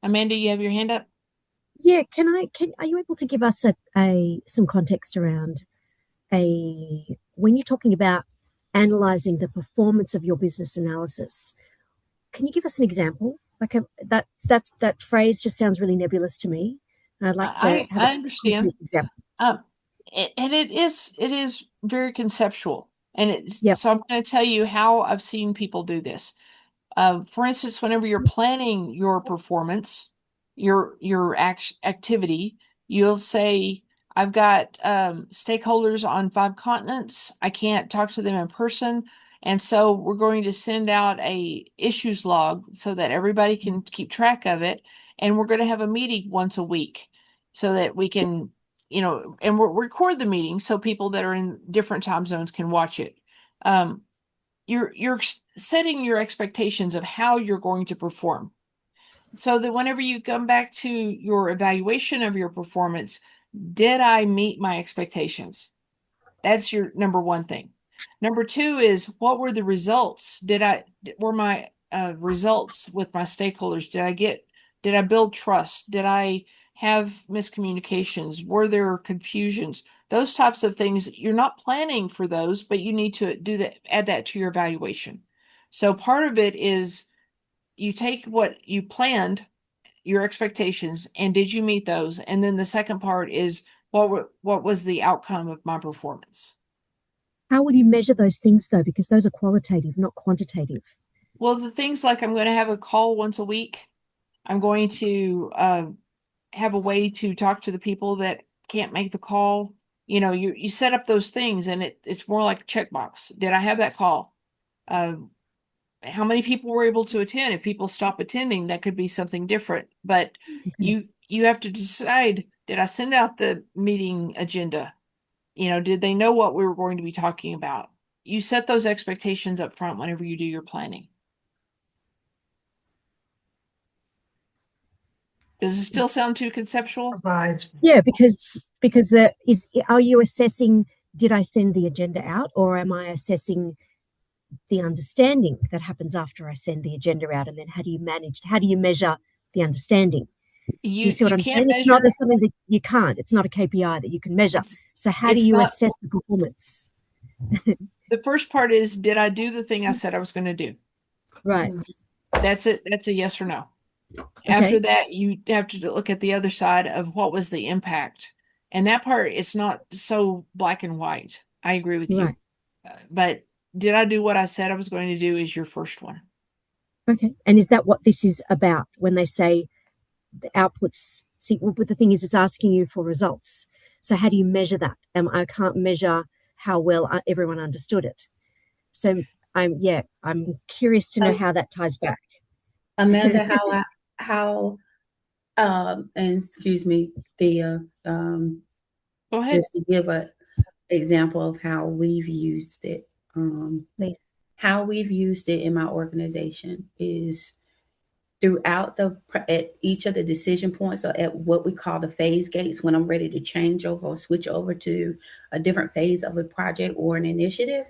Amanda, you have your hand up? Yeah, are you able to give us some context around when you're talking about analyzing the performance of your business analysis, can you give us an example? Like that phrase just sounds really nebulous to me. And I'd like to have I understand. Example. And it is very conceptual. And Yep. So I'm going to tell you how I've seen people do this. For instance, whenever you're planning your performance, your activity, you'll say, I've got stakeholders on 5 continents. I can't talk to them in person. And so we're going to send out a issues log so that everybody can keep track of it. And we're going to have a meeting once a week so that we can, and we'll record the meeting so people that are in different time zones can watch it. You're setting your expectations of how you're going to perform. So that whenever you come back to your evaluation of your performance, did I meet my expectations? That's your number one thing. Number two is, what were the results? Were my results with my stakeholders? Did I build trust? Did I have miscommunications? Were there confusions? Those types of things, you're not planning for those, but you need to do that, add that to your evaluation. So part of it is you take what you planned, your expectations, and did you meet those? And then the second part is what was the outcome of my performance? How would you measure those things though? Because those are qualitative, not quantitative. Well, the things like I'm going to have a call once a week. I'm going to have a way to talk to the people that can't make the call. You set up those things, and it's more like a checkbox. Did I have that call? How many people were able to attend? If people stop attending, that could be something different. But Okay. you have to decide, did I send out the meeting agenda? Did they know what we were going to be talking about? You set those expectations up front whenever you do your planning. Does it still sound too conceptual? Provides. Yeah, because are you assessing, did I send the agenda out, or am I assessing the understanding that happens after I send the agenda out? And then how do you measure the understanding? Do you see what You I'm can't saying? It's not measure. something that you can't. It's not a KPI that you can measure. So how do It's you not. assess the performance? The first part is, did I do the thing I said I was going to do? Right. That's it. That's a yes or no. Okay. After that, you have to look at the other side of what was the impact. And that part is not so black and white. I agree with you. Right. But did I do what I said I was going to do is your first one. Okay. And is that what this is about when they say the outputs? See, but the thing is, it's asking you for results. So how do you measure that? I can't measure how well everyone understood it. So I'm curious to know how that ties back. Amanda, and excuse me, Thea, Go ahead. just to give a example of how we've used it. Please. How we've used it in my organization is throughout at each of the decision points, or at what we call the phase gates, when I'm ready to change over or switch over to a different phase of a project or an initiative.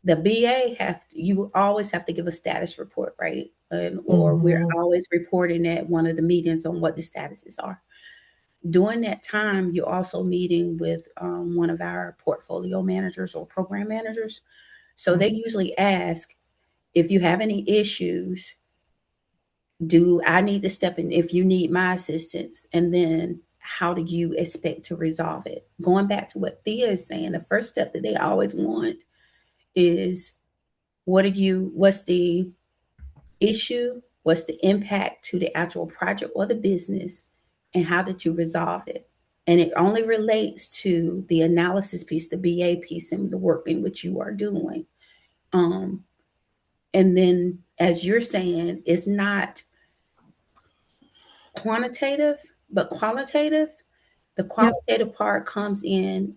The BA you always have to give a status report, right? Or we're always reporting at one of the meetings on what the statuses are. During that time, you're also meeting with one of our portfolio managers or program managers. So they usually ask, if you have any issues, do I need to step in if you need my assistance? And then how do you expect to resolve it? Going back to what Thea is saying, the first step that they always want is, what's the issue? What's the impact to the actual project or the business? And how did you resolve it? And it only relates to the analysis piece, the BA piece, and the work in which you are doing. And then, as you're saying, it's not quantitative, but qualitative. The qualitative part comes in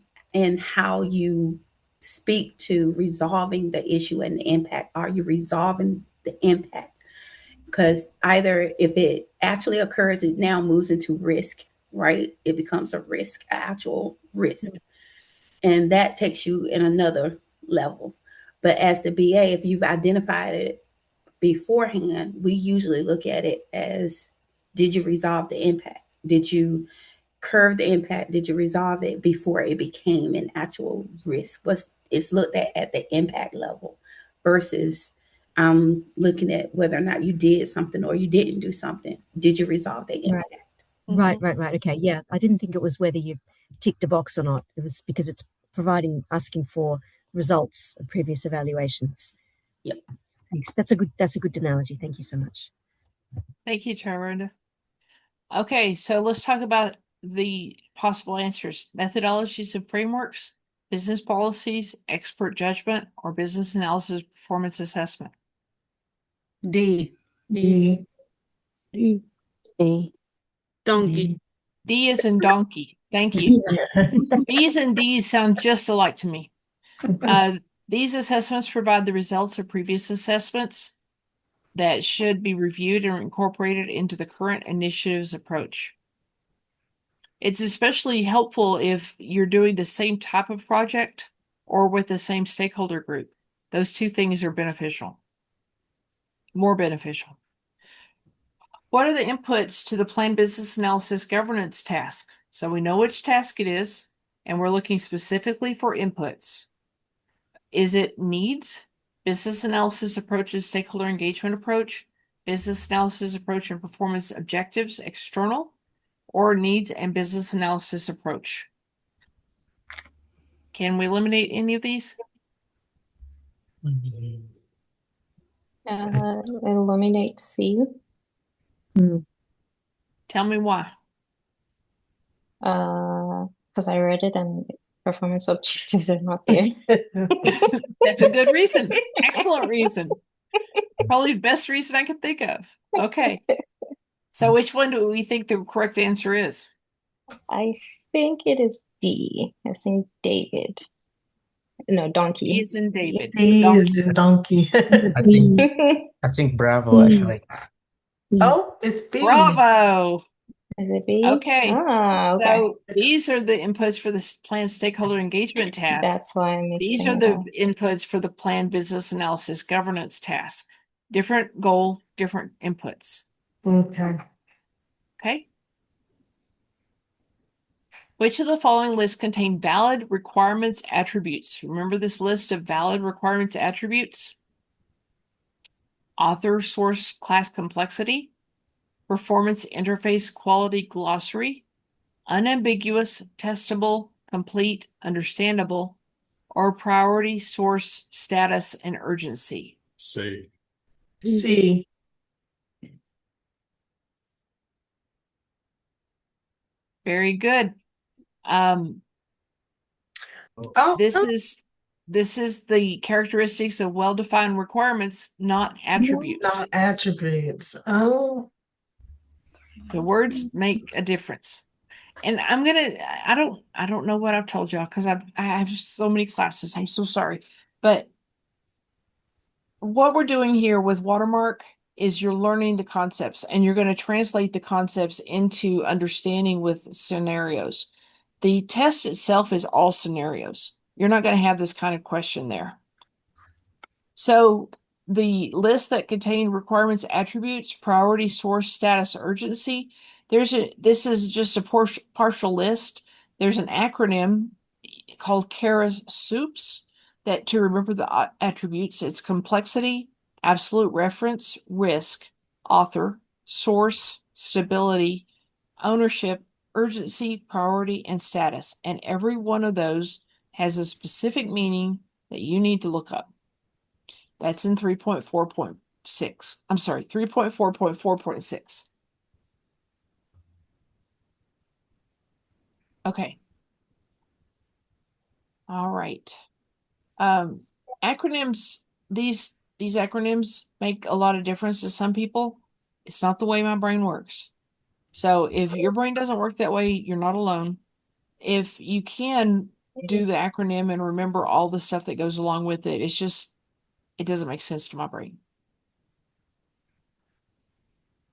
how you speak to resolving the issue and the impact. Are you resolving the impact? Because either if it actually occurs, it now moves into risk, right? It becomes a risk, actual risk. And that takes you in another level. But as the BA, if you've identified it beforehand, we usually look at it as, did you resolve the impact? Did you curve the impact? Did you resolve it before it became an actual risk? It's looked at the impact level versus looking at whether or not you did something or you didn't do something. Did you resolve the impact? Right. Okay. Yeah. I didn't think it was whether you ticked a box or not. It was because it's asking for results of previous evaluations. Yep. Thanks. That's a good analogy. Thank you so much. Thank you, Charlotte. Okay, so let's talk about the possible answers. Methodologies and frameworks, business policies, expert judgment, or business analysis performance assessment. D. D. D. D. Donkey. D is in donkey. Thank you. B's and D's sound just alike to me. These assessments provide the results of previous assessments that should be reviewed and incorporated into the current initiative's approach. It's especially helpful if you're doing the same type of project or with the same stakeholder group. Those two things are beneficial, more beneficial. What are the inputs to the planned business analysis governance task? So we know which task it is, and we're looking specifically for inputs. Is it needs, business analysis approaches, stakeholder engagement approach, business analysis approach and performance objectives, external, or needs and business analysis approach? Can we eliminate any of these? Eliminate C. Tell me why. Because I read it and performance objectives are not there. That's a good reason. Excellent reason. Probably the best reason I could think of. Okay. So which one do we think the correct answer is? I think it is D. I think David. No, donkey. D is in David. D is in donkey. I think Bravo actually. Oh, it's B. Bravo. Is it B? Okay. Okay. So these are the inputs for the planned stakeholder engagement task. That's why I'm These are the inputs for the planned business analysis governance task. Different goal, different inputs. Okay. Okay. Which of the following lists contain valid requirements attributes? Remember this list of valid requirements attributes? Author, source, class complexity, performance interface quality glossary, unambiguous, testable, complete, understandable, or priority, source, status, and urgency. C. C. Very good. This is the characteristics of well-defined requirements, not attributes. Not attributes. Oh. The words make a difference. And I don't know what I've told y'all because I have so many classes. I'm so sorry. But what we're doing here with Watermark is you're learning the concepts and you're going to translate the concepts into understanding with scenarios. The test itself is all scenarios. You're not going to have this kind of question there. So the list that contain requirements, attributes, priority, source, status, urgency, this is just a partial list. There's an acronym called CARA's SOUPS that to remember the attributes, it's complexity, absolute reference, risk, author, source, stability, ownership, urgency, priority, and status. And every one of those has a specific meaning that you need to look up. That's in 3.4.6. I'm sorry, 3.4.4.6. Okay. All right. Acronyms, these acronyms make a lot of difference to some people. It's not the way my brain works. So if your brain doesn't work that way, you're not alone. If you can do the acronym and remember all the stuff that goes along with it, it doesn't make sense to my brain.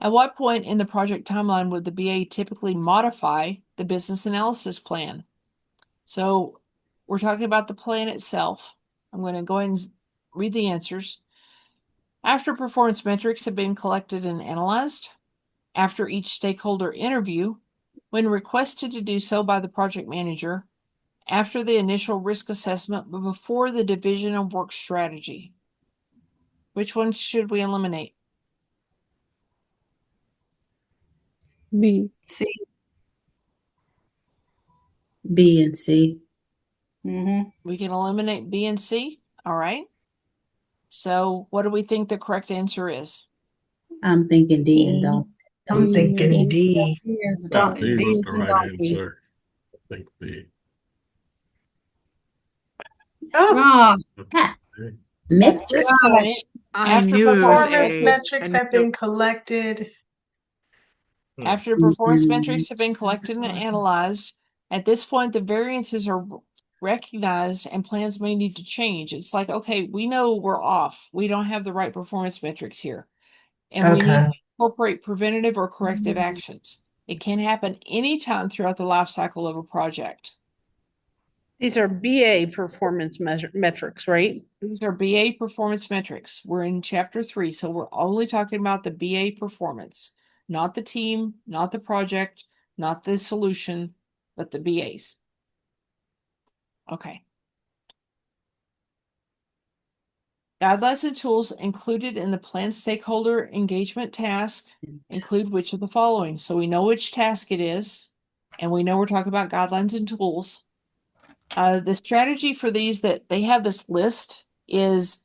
At what point in the project timeline would the BA typically modify the business analysis plan? So we're talking about the plan itself. I'm going to go ahead and read the answers. After performance metrics have been collected and analyzed, after each stakeholder interview, when requested to do so by the project manager, after the initial risk assessment, but before the division of work strategy. Which one should we eliminate? B. C. B and C. We can eliminate B and C. All right. So what do we think the correct answer is? I'm thinking D and donkey. I'm thinking D. B was the right answer. I think B. Oh, Metrics. I knew it was performance A. metrics have been collected. After performance metrics have been collected and analyzed, at this point, the variances are recognized and plans may need to change. It's like, okay, we know we're off. We don't have the right performance metrics here. And we need to incorporate preventative or corrective actions. It can happen anytime throughout the life cycle of a project. These are BA performance metrics, right? These are BA performance metrics. We're in chapter 3, so we're only talking about the BA performance, not the team, not the project, not the solution, but the BAs. Okay. Guidelines and tools included in the planned stakeholder engagement task include which of the following? So we know which task it is, and we know we're talking about guidelines and tools. The strategy for these that they have this list is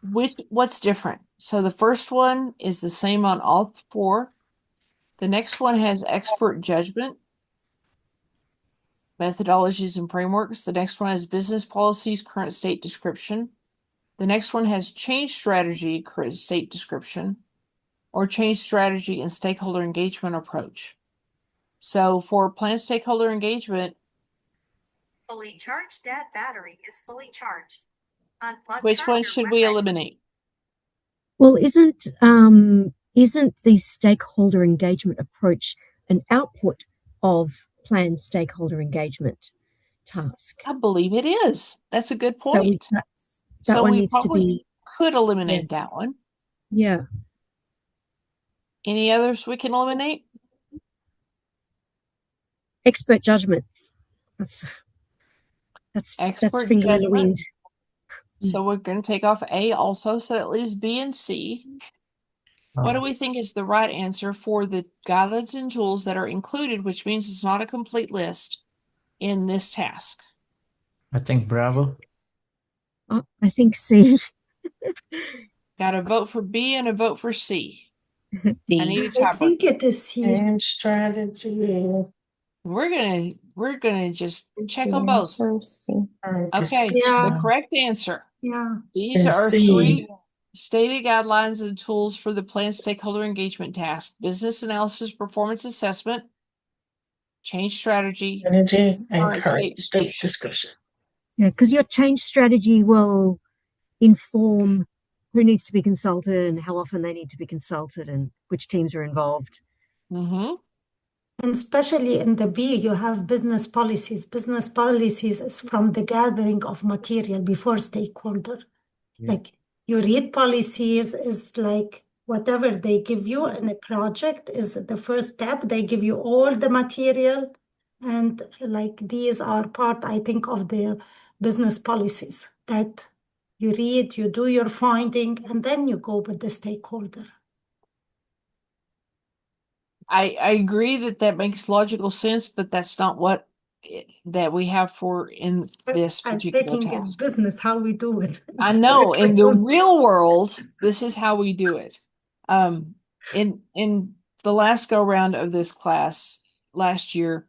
what's different. So the first one is the same on all 4. The next one has expert judgment, methodologies and frameworks. The next one has business policies, current state description. The next one has change strategy, current state description, or change strategy and stakeholder engagement approach. So for planned stakeholder engagement, fully charged. Dad battery is fully charged. Unplug which one should we eliminate? Well, isn't the stakeholder engagement approach an output of planned stakeholder engagement task? I believe it is. That's a good So point. that one we needs to probably be could eliminate that one. Yeah. Any others we can eliminate? Expert judgment. That's Expert finger in the judgment. wind. So we're going to take off A also, so that leaves B and C. What do we think is the right answer for the guidelines and tools that are included, which means it's not a complete list in this task? I think Bravo. I think C. Got a vote for B and a vote for C. D. I need a I tiebreaker. think it is C. And strategy. We're gonna just check on both. C. Okay, Yeah. the correct answer. Yeah. These And are C. 3 stated guidelines and tools for the planned stakeholder engagement task: business analysis, performance assessment, change strategy, Energy and current current state state description. Yeah, because your change strategy will inform who needs to be consulted and how often they need to be consulted and which teams are involved. Mm-hmm. And especially in the B, you have business policies. Business policies is from the gathering of material before stakeholder. Like you read policies is like whatever they give you in a project is the first step. They give you all the material, and like these are part, I think, of the business policies that you read, you do your finding, and then you go with the stakeholder. I agree that makes logical sense, but that's not what that we have for in this I'm particular thinking in task. business how we do it. I know in the real world, this is how we do it. In the last go round of this class last year,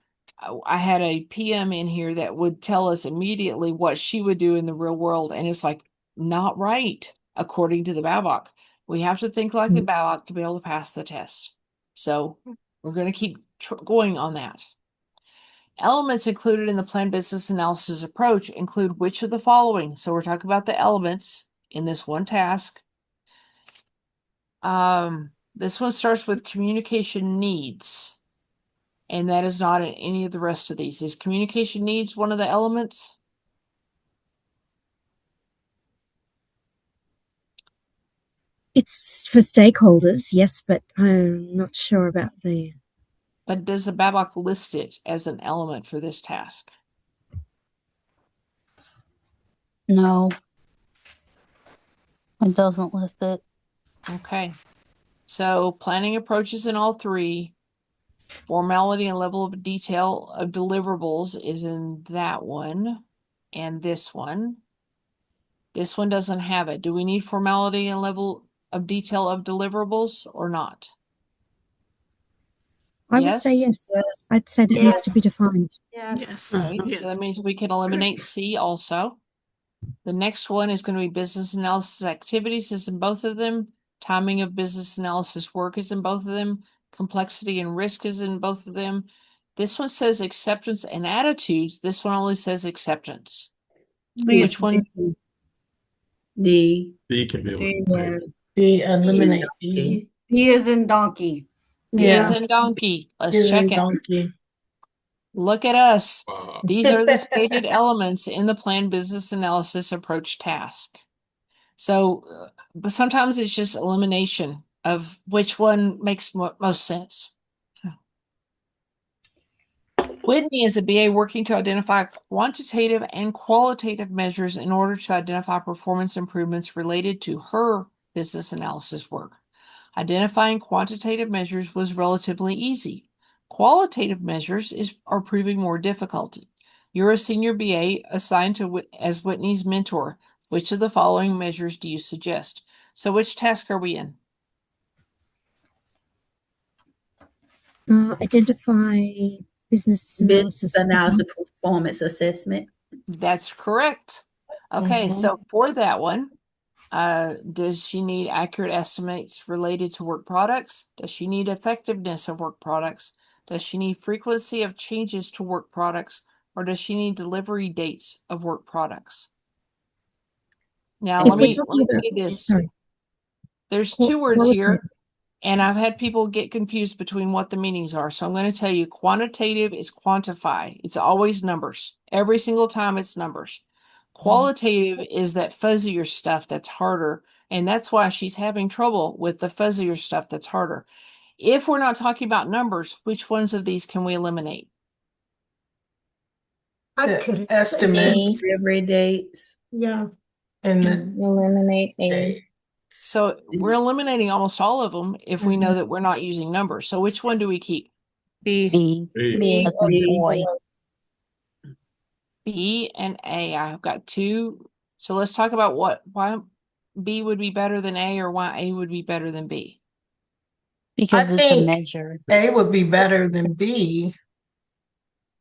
I had a PM in here that would tell us immediately what she would do in the real world, and it's like not right according to the BABOK. We have to think like the BABOK to be able to pass the test. So we're going to keep going on that. Elements included in the planned business analysis approach include which of the following? So we're talking about the elements in this one task. This one starts with communication needs, and that is not in any of the rest of these. Is communication needs one of the elements? It's for stakeholders, yes, but I'm not sure about the... But does the BABOK list it as an element for this task? No. It doesn't list it. Okay. So planning approaches in all 3. Formality and level of detail of deliverables is in that one and this one. This one doesn't have it. Do we need formality and level of detail of deliverables or not? I would say yes. I'd say that needs to be defined. Yes. Okay, so that means we can eliminate C also. The next one is going to be business analysis activities is in both of them. Timing of business analysis work is in both of them. Complexity and risk is in both of them. This one says acceptance and attitudes. This one only says acceptance. Which one? D. D can be D. eliminated. D, eliminate D. D is in donkey. D is in donkey. Let's check it. Donkey. Look at us. Wow. These are the stated elements in the planned business analysis approach task. So, but sometimes it's just elimination of which one makes most sense. Whitney is a BA working to identify quantitative and qualitative measures in order to identify performance improvements related to her business analysis work. Identifying quantitative measures was relatively easy. Qualitative measures are proving more difficult. You're a senior BA assigned to as Whitney's mentor. Which of the following measures do you suggest? So which task are we in? Identify business analysis. Business analysis performance assessment. That's correct. Okay, so for that one, does she need accurate estimates related to work products? Does she need effectiveness of work products? Does she need frequency of changes to work products? Or does she need delivery dates of work products? Now, let me say this. Sorry. There's two words here, and I've had people get confused between what the meanings are. So I'm going to tell you, quantitative is quantify. It's always numbers. Every single time it's numbers. Qualitative is that fuzzier stuff that's harder, and that's why she's having trouble with the fuzzier stuff that's harder. If we're not talking about numbers, which ones of these can we eliminate? The estimates. Delivery dates. Yeah. And the eliminate A. So we're eliminating almost all of them if we know that we're not using numbers. So which one do we keep? B. B. B. As in boy. B and A. I've got two. So let's talk about why B would be better than A or why A would be better than B. Because I it's a think measure. A would be better than B.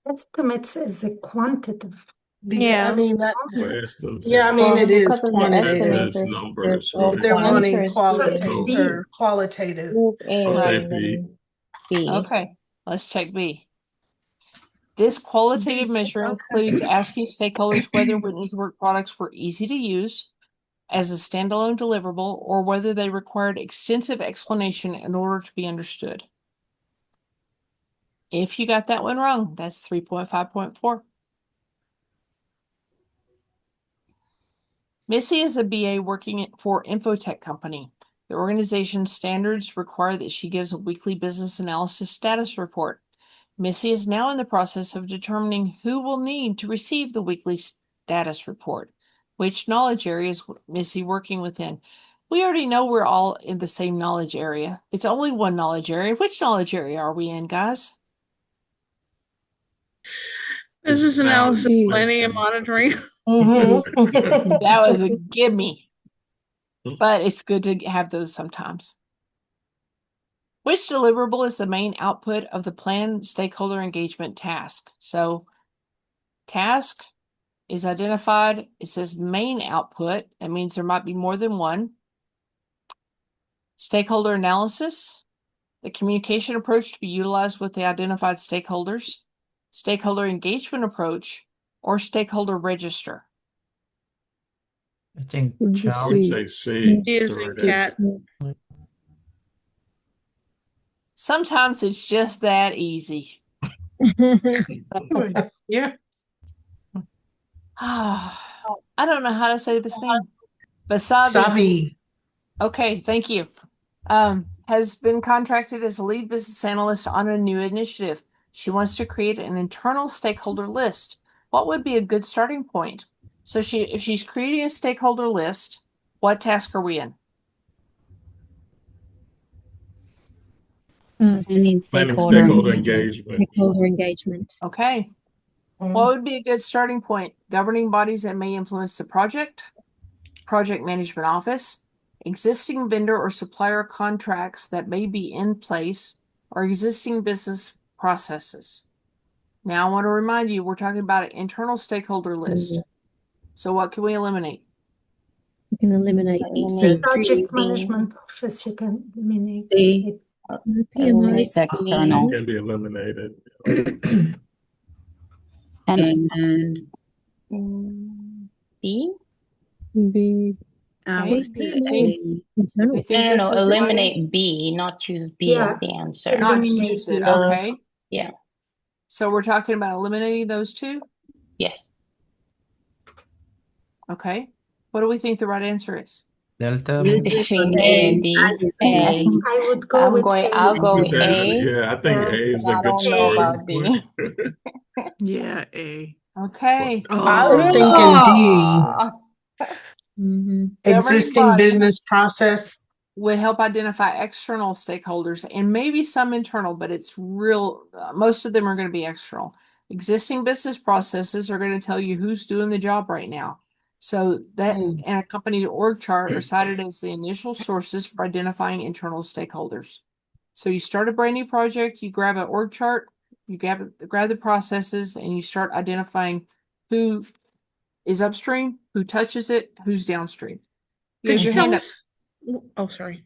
Estimates is a quantitative. Yeah. I mean that. Well, it's the Yeah, I mean it is Because of the quantitative. estimators, it's numbers, the right? They're wanting answer is qualitative B. or qualitative. Group A I'll say rather B. than B. Okay, let's check B. This qualitative measure includes asking stakeholders whether Whitney's work products were easy to use as a standalone deliverable or whether they required extensive explanation in order to be understood. If you got that one wrong, that's 3.5.4. Missy is a BA working for Infotech Company. The organization's standards require that she gives a weekly business analysis status report. Missy is now in the process of determining who will need to receive the weekly status report. Which knowledge area is Missy working within? We already know we're all in the same knowledge area. It's only one knowledge area. Which knowledge area are we in, guys? Business analysis, B. planning, and monitoring. That was a gimme. But it's good to have those sometimes. Which deliverable is the main output of the planned stakeholder engagement task? So task is identified. It says main output. That means there might be more than one. Stakeholder analysis, the communication approach to be utilized with the identified stakeholders, stakeholder engagement approach, or stakeholder register. I think I would say C. C is in cat. Sometimes it's just that easy. Yeah. I don't know how to say this name. Basavi. Savi. Okay, thank you. Has been contracted as a lead business analyst on a new initiative. She wants to create an internal stakeholder list. What would be a good starting point? So if she's creating a stakeholder list, what task are we in? Planning Stakeholder engagement. Stakeholder engagement. Okay. What would be a good starting point? Governing bodies that may influence the project management office, existing vendor or supplier contracts that may be in place, or existing business processes. Now I want to remind you, we're talking about an internal stakeholder list. So what can we eliminate? You can eliminate C. Project management office, you can eliminate C. it. Eliminate PMOs. external. Can be eliminated. And B? B. I Okay. would say PMOs. Internal. You think No, this is eliminate B, not choose B as the answer. not Eliminate choose it, B. okay? Yeah. So we're talking about eliminating those two? Yes. Okay. What do we think the right answer is? Delta. Usually for Between A A, and D. I just A. I would go with I'll A. go You with said, A, yeah, I think Yeah. A is and a I good don't know starting about point. D. Yeah, A. Okay. I was Oh. thinking D, Oh. Governing existing business bodies process. would help identify external stakeholders and maybe some internal, but it's real, most of them are going to be external. Existing business processes are going to tell you who's doing the job right now. So that and a company org chart are cited as the initial sources for identifying internal stakeholders. So you start a brand new project, you grab an org chart, you grab the processes, and you start identifying who is upstream, who touches it, who's downstream. You Could have you your tell hand up. us? Oh, sorry.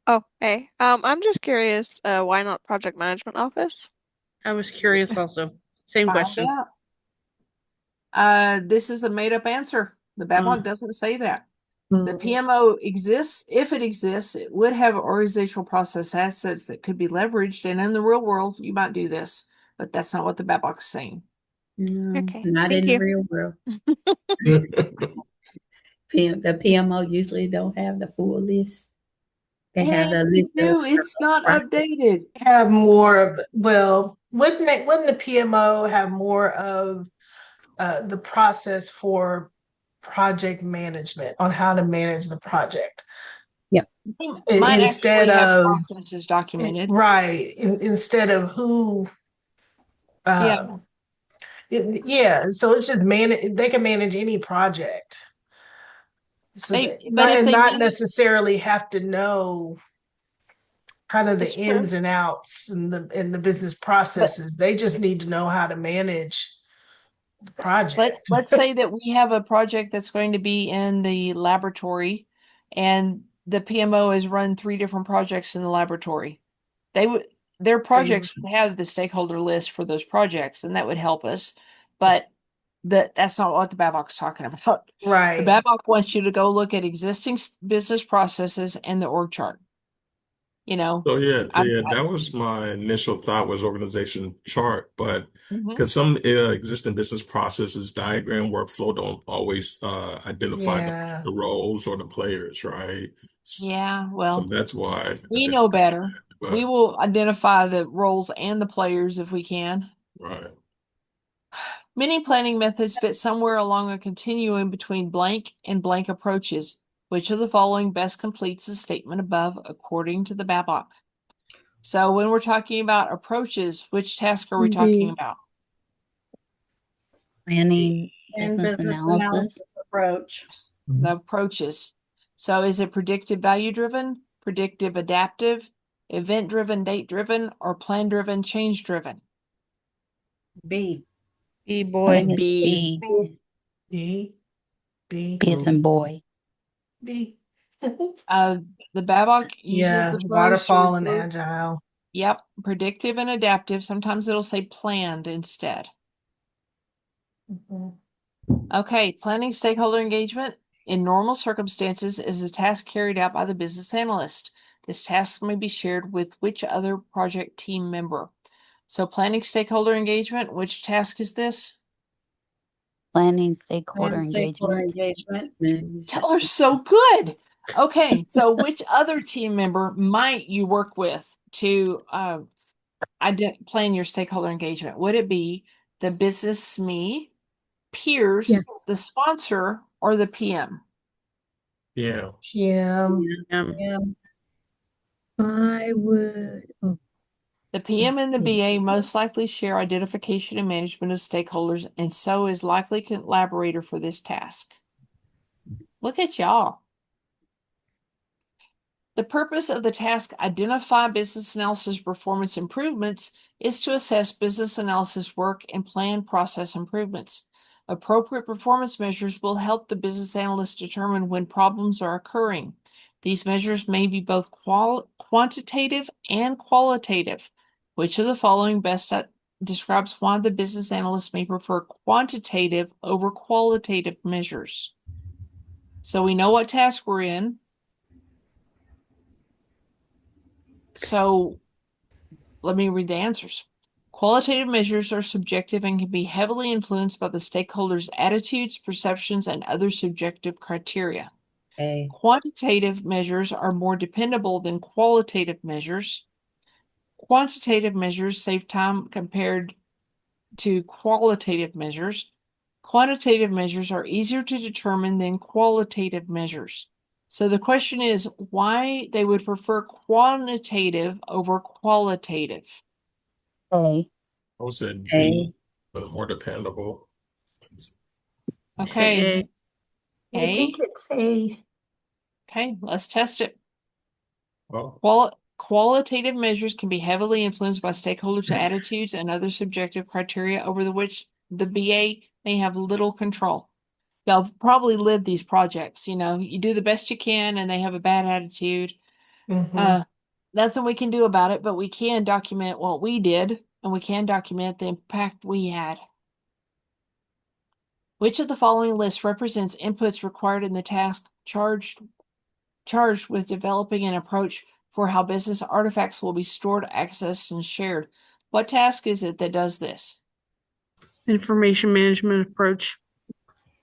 Oh, hey. I'm just curious, why not project management office? I was curious also. Same question. This is a made-up answer. The BABOK doesn't say that. The PMO exists. If it exists, it would have organizational process assets that could be leveraged. And in the real world, you might do this, but that's not what the BABOK is saying. No, Okay, not in thank the you. real world. The PMO usually don't have the full list. They have the list of It's not updated. Have more of, well, wouldn't the PMO have more of the process for project management on how to manage the project? Yep. Might Instead actually have of processes documented. right, instead of who. Yeah. Yeah, so it's just they can manage any project. So not necessarily have to know kind of the ins and outs and the business processes. They just need to know how to manage the project. Let's say that we have a project that's going to be in the laboratory and the PMO has run 3 different projects in the laboratory. Their projects would have the stakeholder list for those projects, and that would help us. But that's not what the BABOK's talking about. Right. The BABOK wants you to go look at existing business processes and the org chart. So that was my initial thought was organization chart, but because some existing business processes, diagram, workflow don't always identify the roles or the players, right? Yeah, So well, that's why we know better. but We will identify the roles and the players if we can. right. Many planning methods fit somewhere along a continuum between blank and blank approaches. Which of the following best completes the statement above according to the BABOK? So when we're talking about approaches, which task are we talking about? Planning, And business business analysis. analysis approach. The approaches. So is it predictive value driven, predictive adaptive, event driven, date driven, or plan driven, change driven? B. B boy. B. B. B. B. B as in boy. B. The BABOK uses the terms waterfall and agile. Yep, predictive and adaptive. Sometimes it'll say planned instead. Okay, planning stakeholder engagement in normal circumstances is a task carried out by the business analyst. This task may be shared with which other project team member? So planning stakeholder engagement, which task is this? Planning stakeholder engagement. Y'all are so good. Okay, so which other team member might you work with to plan your stakeholder engagement? Would it be the business SME, peers, the sponsor, or the PM? Yeah. I would. Oh. The PM and the BA most likely share identification and management of stakeholders, and so is likely collaborator for this task. Look at y'all. The purpose of the task Identify Business Analysis Performance Improvements is to assess business analysis work and plan process improvements. Appropriate performance measures will help the business analyst determine when problems are occurring. These measures may be both quantitative and qualitative. Which of the following best describes why the business analyst may prefer quantitative over qualitative measures? So we know what task we're in. So let me read the answers. Qualitative measures are subjective and can be heavily influenced by the stakeholders' attitudes, perceptions, and other subjective criteria. Quantitative measures are more dependable than qualitative measures. Quantitative measures save time compared to qualitative measures. Quantitative measures are easier to determine than qualitative measures. So the question is why they would prefer quantitative over qualitative. I would say D, but more dependable. Okay. I think it's A. Okay, let's test it. Well, qualitative measures can be heavily influenced by stakeholders' attitudes and other subjective criteria over which the BA may have little control. Y'all probably lived these projects. You know, you do the best you can and they have a bad attitude. Nothing we can do about it, but we can document what we did and we can document the impact we had. Which of the following lists represents inputs required in the task charged with developing an approach for how business artifacts will be stored, accessed, and shared? What task is it that does this? Information management approach.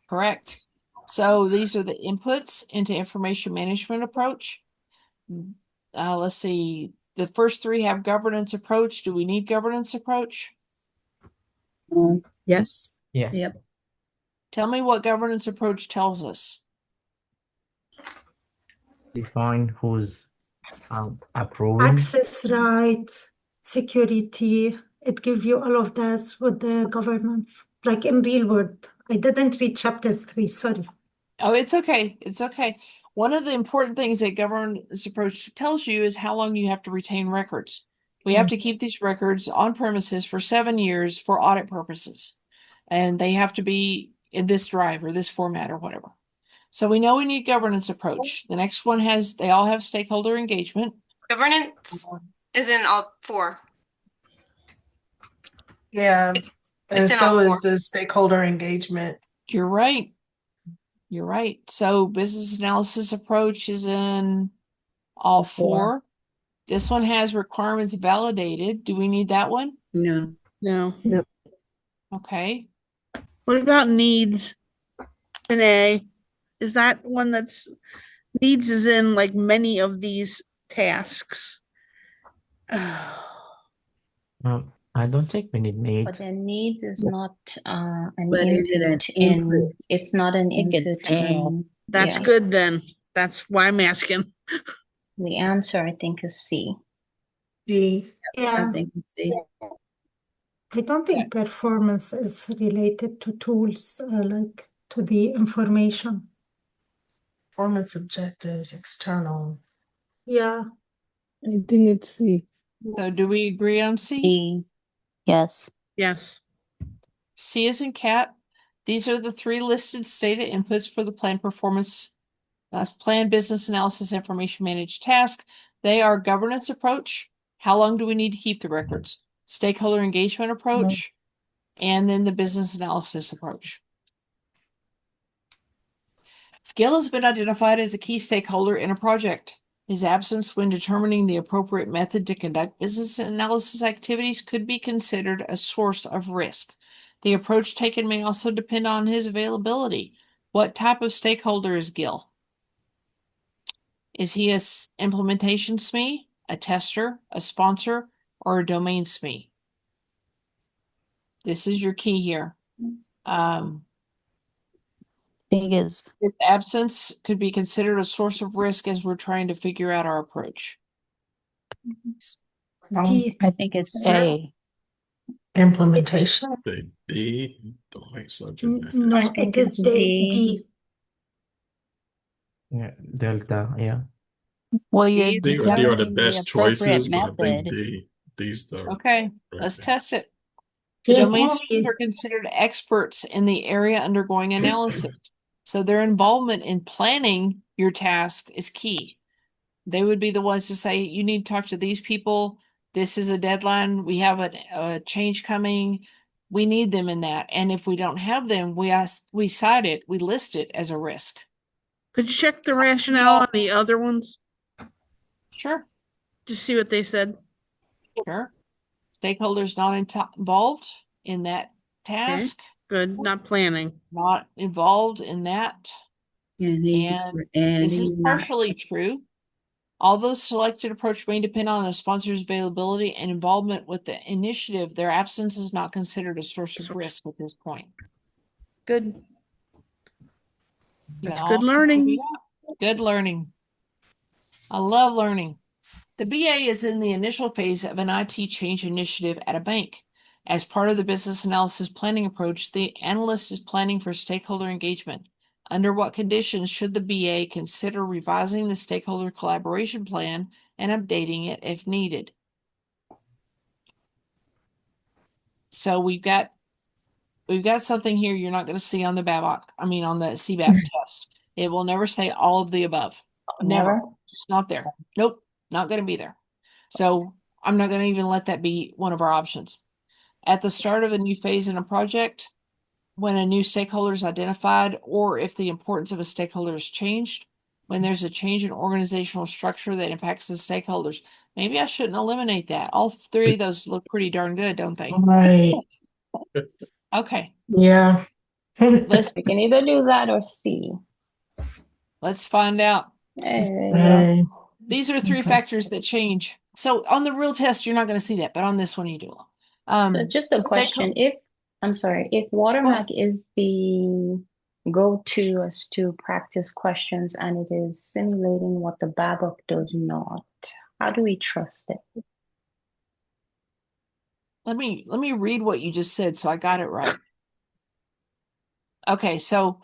Correct. So these are the inputs into information management approach. Let's see. The first three have governance approach. Do we need governance approach? Yes. Yeah. Yep. Tell me what governance approach tells us. Define who's approving. Access right, security. It gives you all of that with the governance, like in real world. I didn't read chapter 3, sorry. Oh, it's okay. It's okay. One of the important things that governance approach tells you is how long you have to retain records. We have to keep these records on premises for 7 years for audit purposes. And they have to be in this drive or this format or whatever. So we know we need governance approach. The next one they all have stakeholder engagement. Governance is in all 4. Yeah. And It's in so all is 4. the stakeholder engagement. You're right. You're right. So business analysis approach is in all 4. This one has requirements validated. Do we need that one? No. No. No. Okay. What about needs? An A. Is that one that's needs is in like many of these tasks? I don't think we need needs. But the needs is not an But is it an input input? it's not an input in. That's yeah. good then. That's why I'm asking. The answer I think is C. D. Yeah. I think it's C. I don't think performance is related to tools, like to the information. Performance objectives, external. Yeah. I think it's C. So do we agree on C? D. Yes. Yes. C is in cat. These are the 3 listed stated inputs for the plan performance, plan business analysis information managed task. They are governance approach. How long do we need to keep the records? Stakeholder engagement approach, and then the business analysis approach. Gil has been identified as a key stakeholder in a project. His absence when determining the appropriate method to conduct business analysis activities could be considered a source of risk. The approach taken may also depend on his availability. What type of stakeholder is Gil? Is he an implementation SME, a tester, a sponsor, or a domain SME? This is your key here. His absence could be considered a source of risk as we're trying to figure out our approach. D. I think it's A. Implementation. The D, domain subject. No, I think it is it's the D. D. Yeah, delta, yeah. Well, you're D D are the determining the best appropriate choices, but I think method. D's the Okay, right let's thing. test it. The domain Okay. SMEs are considered experts in the area undergoing analysis. So their involvement in planning your task is key. They would be the ones to say, you need to talk to these people. This is a deadline. We have a change coming. We need them in that. And if we don't have them, we cite it, we list it as a risk. Could you check the rationale on the other ones? Sure. Just see what they said. Sure. Stakeholders not involved in that task. Okay. Good. Not planning. Not involved in that. And this is partially true. Although selected approach may depend on a sponsor's availability and involvement with the initiative, their absence is not considered a source of risk at this point. Good. That's good learning. Good learning. I love learning. The BA is in the initial phase of an IT change initiative at a bank. As part of the business analysis planning approach, the analyst is planning for stakeholder engagement. Under what conditions should the BA consider revising the stakeholder collaboration plan and updating it if needed? So we've got something here you're not going to see on the on the CBAP test. It will never say all of the above. Never. It's not there. Nope, not going to be there. So I'm not going to even let that be one of our options. At the start of a new phase in a project, when a new stakeholder is identified, or if the importance of a stakeholder is changed, when there's a change in organizational structure that impacts the stakeholders. Maybe I shouldn't eliminate that. All three of those look pretty darn good, don't they? Right. Okay. Yeah. We can either do that or C. Let's find out. Hey. These are three factors that change. So on the real test, you're not going to see that, but on this one you do. So just a question. If Watermark is the go-to as to practice questions and it is simulating what the BABOK does not, how do we trust it? Let me read what you just said so I got it right. Okay, so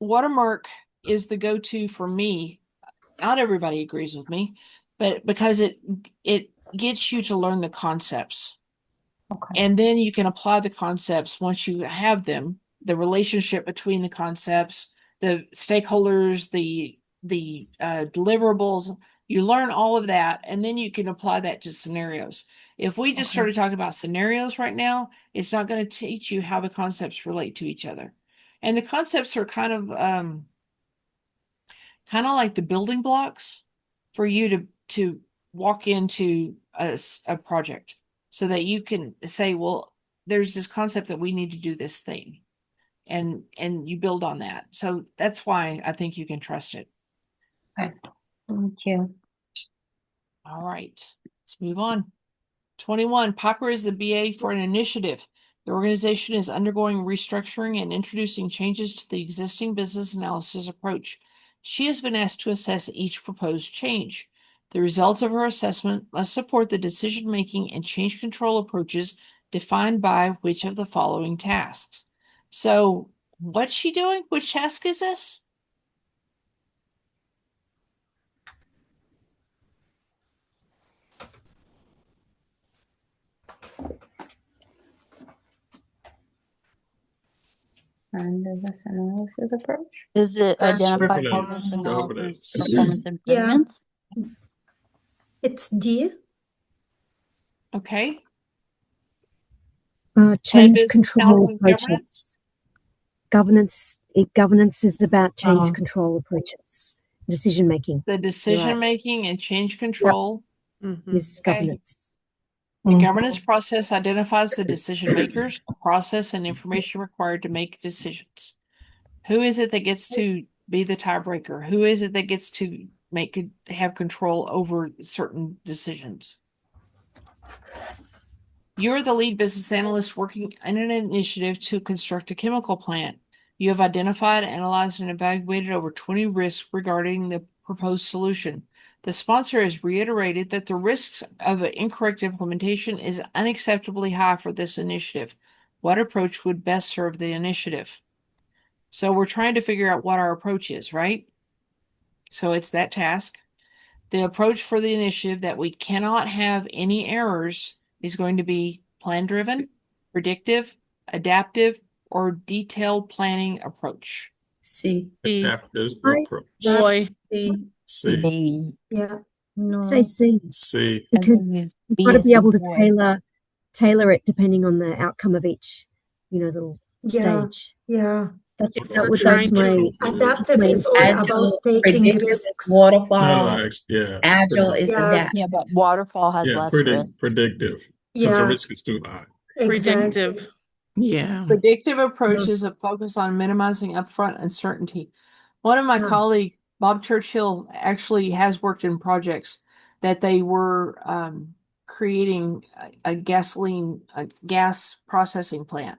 Watermark is the go-to for me. Not everybody agrees with me, but because it gets you to learn the concepts. Okay. And then you can apply the concepts once you have them, the relationship between the concepts, the stakeholders, the deliverables. You learn all of that, and then you can apply that to scenarios. If we just started talking about scenarios right now, it's not going to teach you how the concepts relate to each other. And the concepts are kind of like the building blocks for you to walk into a project, so that you can say, well, there's this concept that we need to do this thing, and you build on that. So that's why I think you can trust it. Okay. Thank you. All right, let's move on. 21, Piper is the BA for an initiative. The organization is undergoing restructuring and introducing changes to the existing business analysis approach. She has been asked to assess each proposed change. The results of her assessment must support the decision-making and change control approaches defined by which of the following tasks. So what's she doing? Which task is this? And business analysis approach. Is it identify Governance. performance improvements? Yeah. It's D. Okay. Change control approaches. Governance is about change control approaches. Decision making. The decision making and change control is governance. The governance process identifies the decision makers, the process, and information required to make decisions. Who is it that gets to be the tiebreaker? Who is it that gets to have control over certain decisions? You're the lead business analyst working in an initiative to construct a chemical plant. You have identified, analyzed, and evaluated over 20 risks regarding the proposed solution. The sponsor has reiterated that the risks of an incorrect implementation is unacceptably high for this initiative. What approach would best serve the initiative? So we're trying to figure out what our approach is, right? So it's that task. The approach for the initiative that we cannot have any errors is going to be plan-driven, predictive, adaptive, or detailed planning approach. C. Adaptive approach. Boy. C. Yeah. No. Say C. C. Because you've got to be able to tailor it depending on the outcome of each, little stage. Yeah. That's my adaptive is all about taking risks. Waterfall. Yeah. Agile is adaptive. Yeah, but waterfall has less risk. Predictive. Because the risk is too high. Predictive. Yeah. Predictive approaches that focus on minimizing upfront uncertainty. One of my colleagues, Bob Churchill, actually has worked in projects that they were creating a gas processing plant.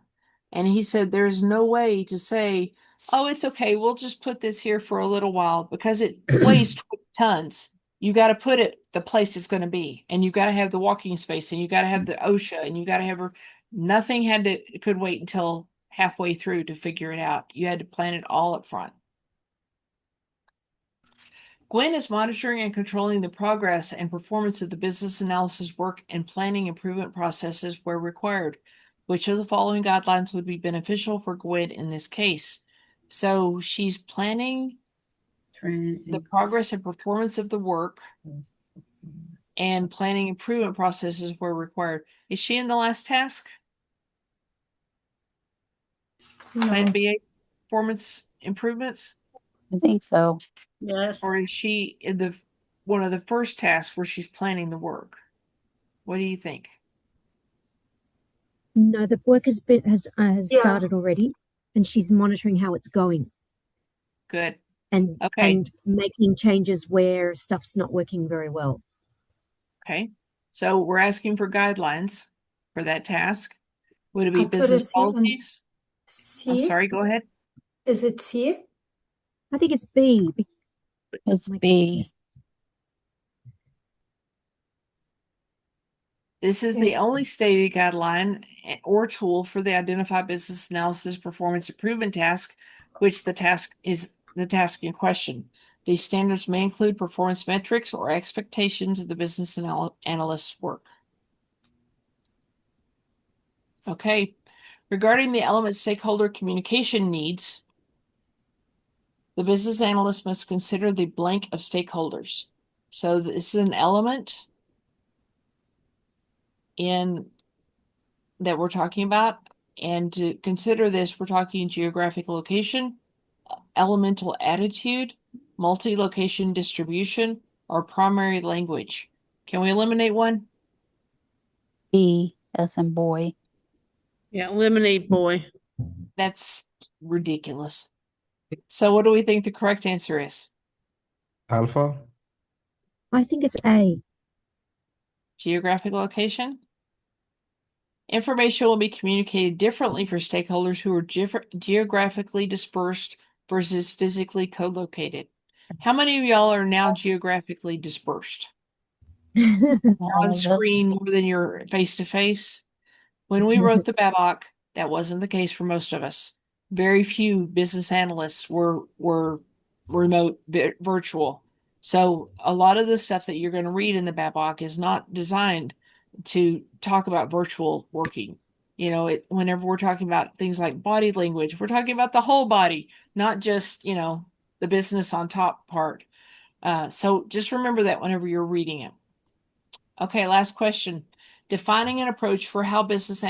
And he said there's no way to say, oh, it's okay, we'll just put this here for a little while because it weighs 20 tons. You got to put it the place it's going to be, and you got to have the walking space, and you got to have the OSHA, and you got to have nothing could wait until halfway through to figure it out. You had to plan it all up front. Gwen is monitoring and controlling the progress and performance of the business analysis work and planning improvement processes where required. Which of the following guidelines would be beneficial for Gwen in this case? So she's planning the progress and performance of the work and planning improvement processes where required. Is she in the last task? No. Plan BA performance improvements? I think so. Yes. Or is she in one of the first tasks where she's planning the work? What do you think? No, the work has started already, and she's monitoring how it's going. Good. And making changes where stuff's not working very well. Okay. So we're asking for guidelines for that task. Would it be business policies? C? I'm sorry, go ahead. Is it C? I think it's B. It's B. This is the only stated guideline or tool for the identify business analysis performance improvement task, which the task in question. These standards may include performance metrics or expectations of the business analyst's work. Okay. Regarding the element stakeholder communication needs, the business analyst must consider the blank of stakeholders. So this is an element that we're talking about. And to consider this, we're talking geographic location, elemental attitude, multi-location distribution, or primary language. Can we eliminate one? B, as in boy. Yeah, eliminate boy. That's ridiculous. So what do we think the correct answer is? Alpha? I think it's A. Geographic location? Information will be communicated differently for stakeholders who are geographically dispersed versus physically co-located. How many of y'all are now geographically dispersed? On screen more than you're face-to-face? When we wrote the BABOK, that wasn't the case for most of us. Very few business analysts were remote virtual. So a lot of the stuff that you're going to read in the BABOK is not designed to talk about virtual working. Whenever we're talking about things like body language, we're talking about the whole body, not just, the business on top part. So just remember that whenever you're reading it. Okay, last question. Defining an approach for how business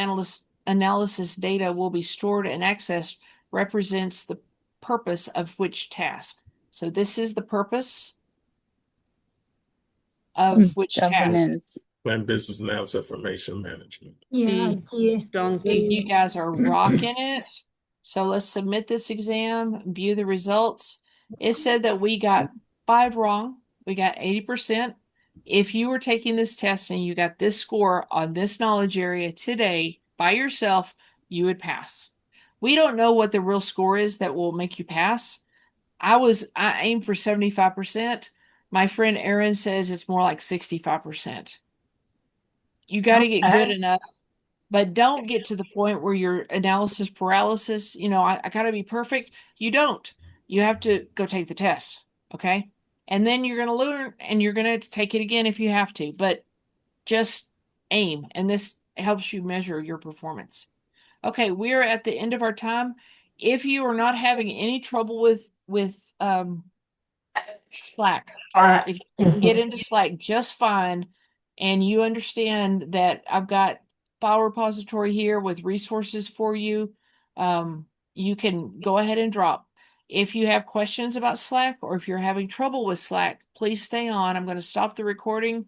analysis data will be stored and accessed represents the purpose of which task. So this is the purpose of which task. Plan business analysis information management. Yeah. You guys are rocking it. So let's submit this exam, view the results. It said that we got 5 wrong. We got 80%. If you were taking this test and you got this score on this knowledge area today by yourself, you would pass. We don't know what the real score is that will make you pass. I aimed for 75%. My friend Erin says it's more like 65%. You got to get good enough, but don't get to the point where your analysis paralysis, I got to be perfect. You don't. You have to go take the test. Okay. And then you're going to learn and you're going to take it again if you have to, but just aim. And this helps you measure your performance. Okay. We are at the end of our time. If you are not having any trouble with Slack, if you can get into Slack just fine, and you understand that I've got file repository here with resources for you, you can go ahead and drop. If you have questions about Slack or if you're having trouble with Slack, please stay on. I'm going to stop the recording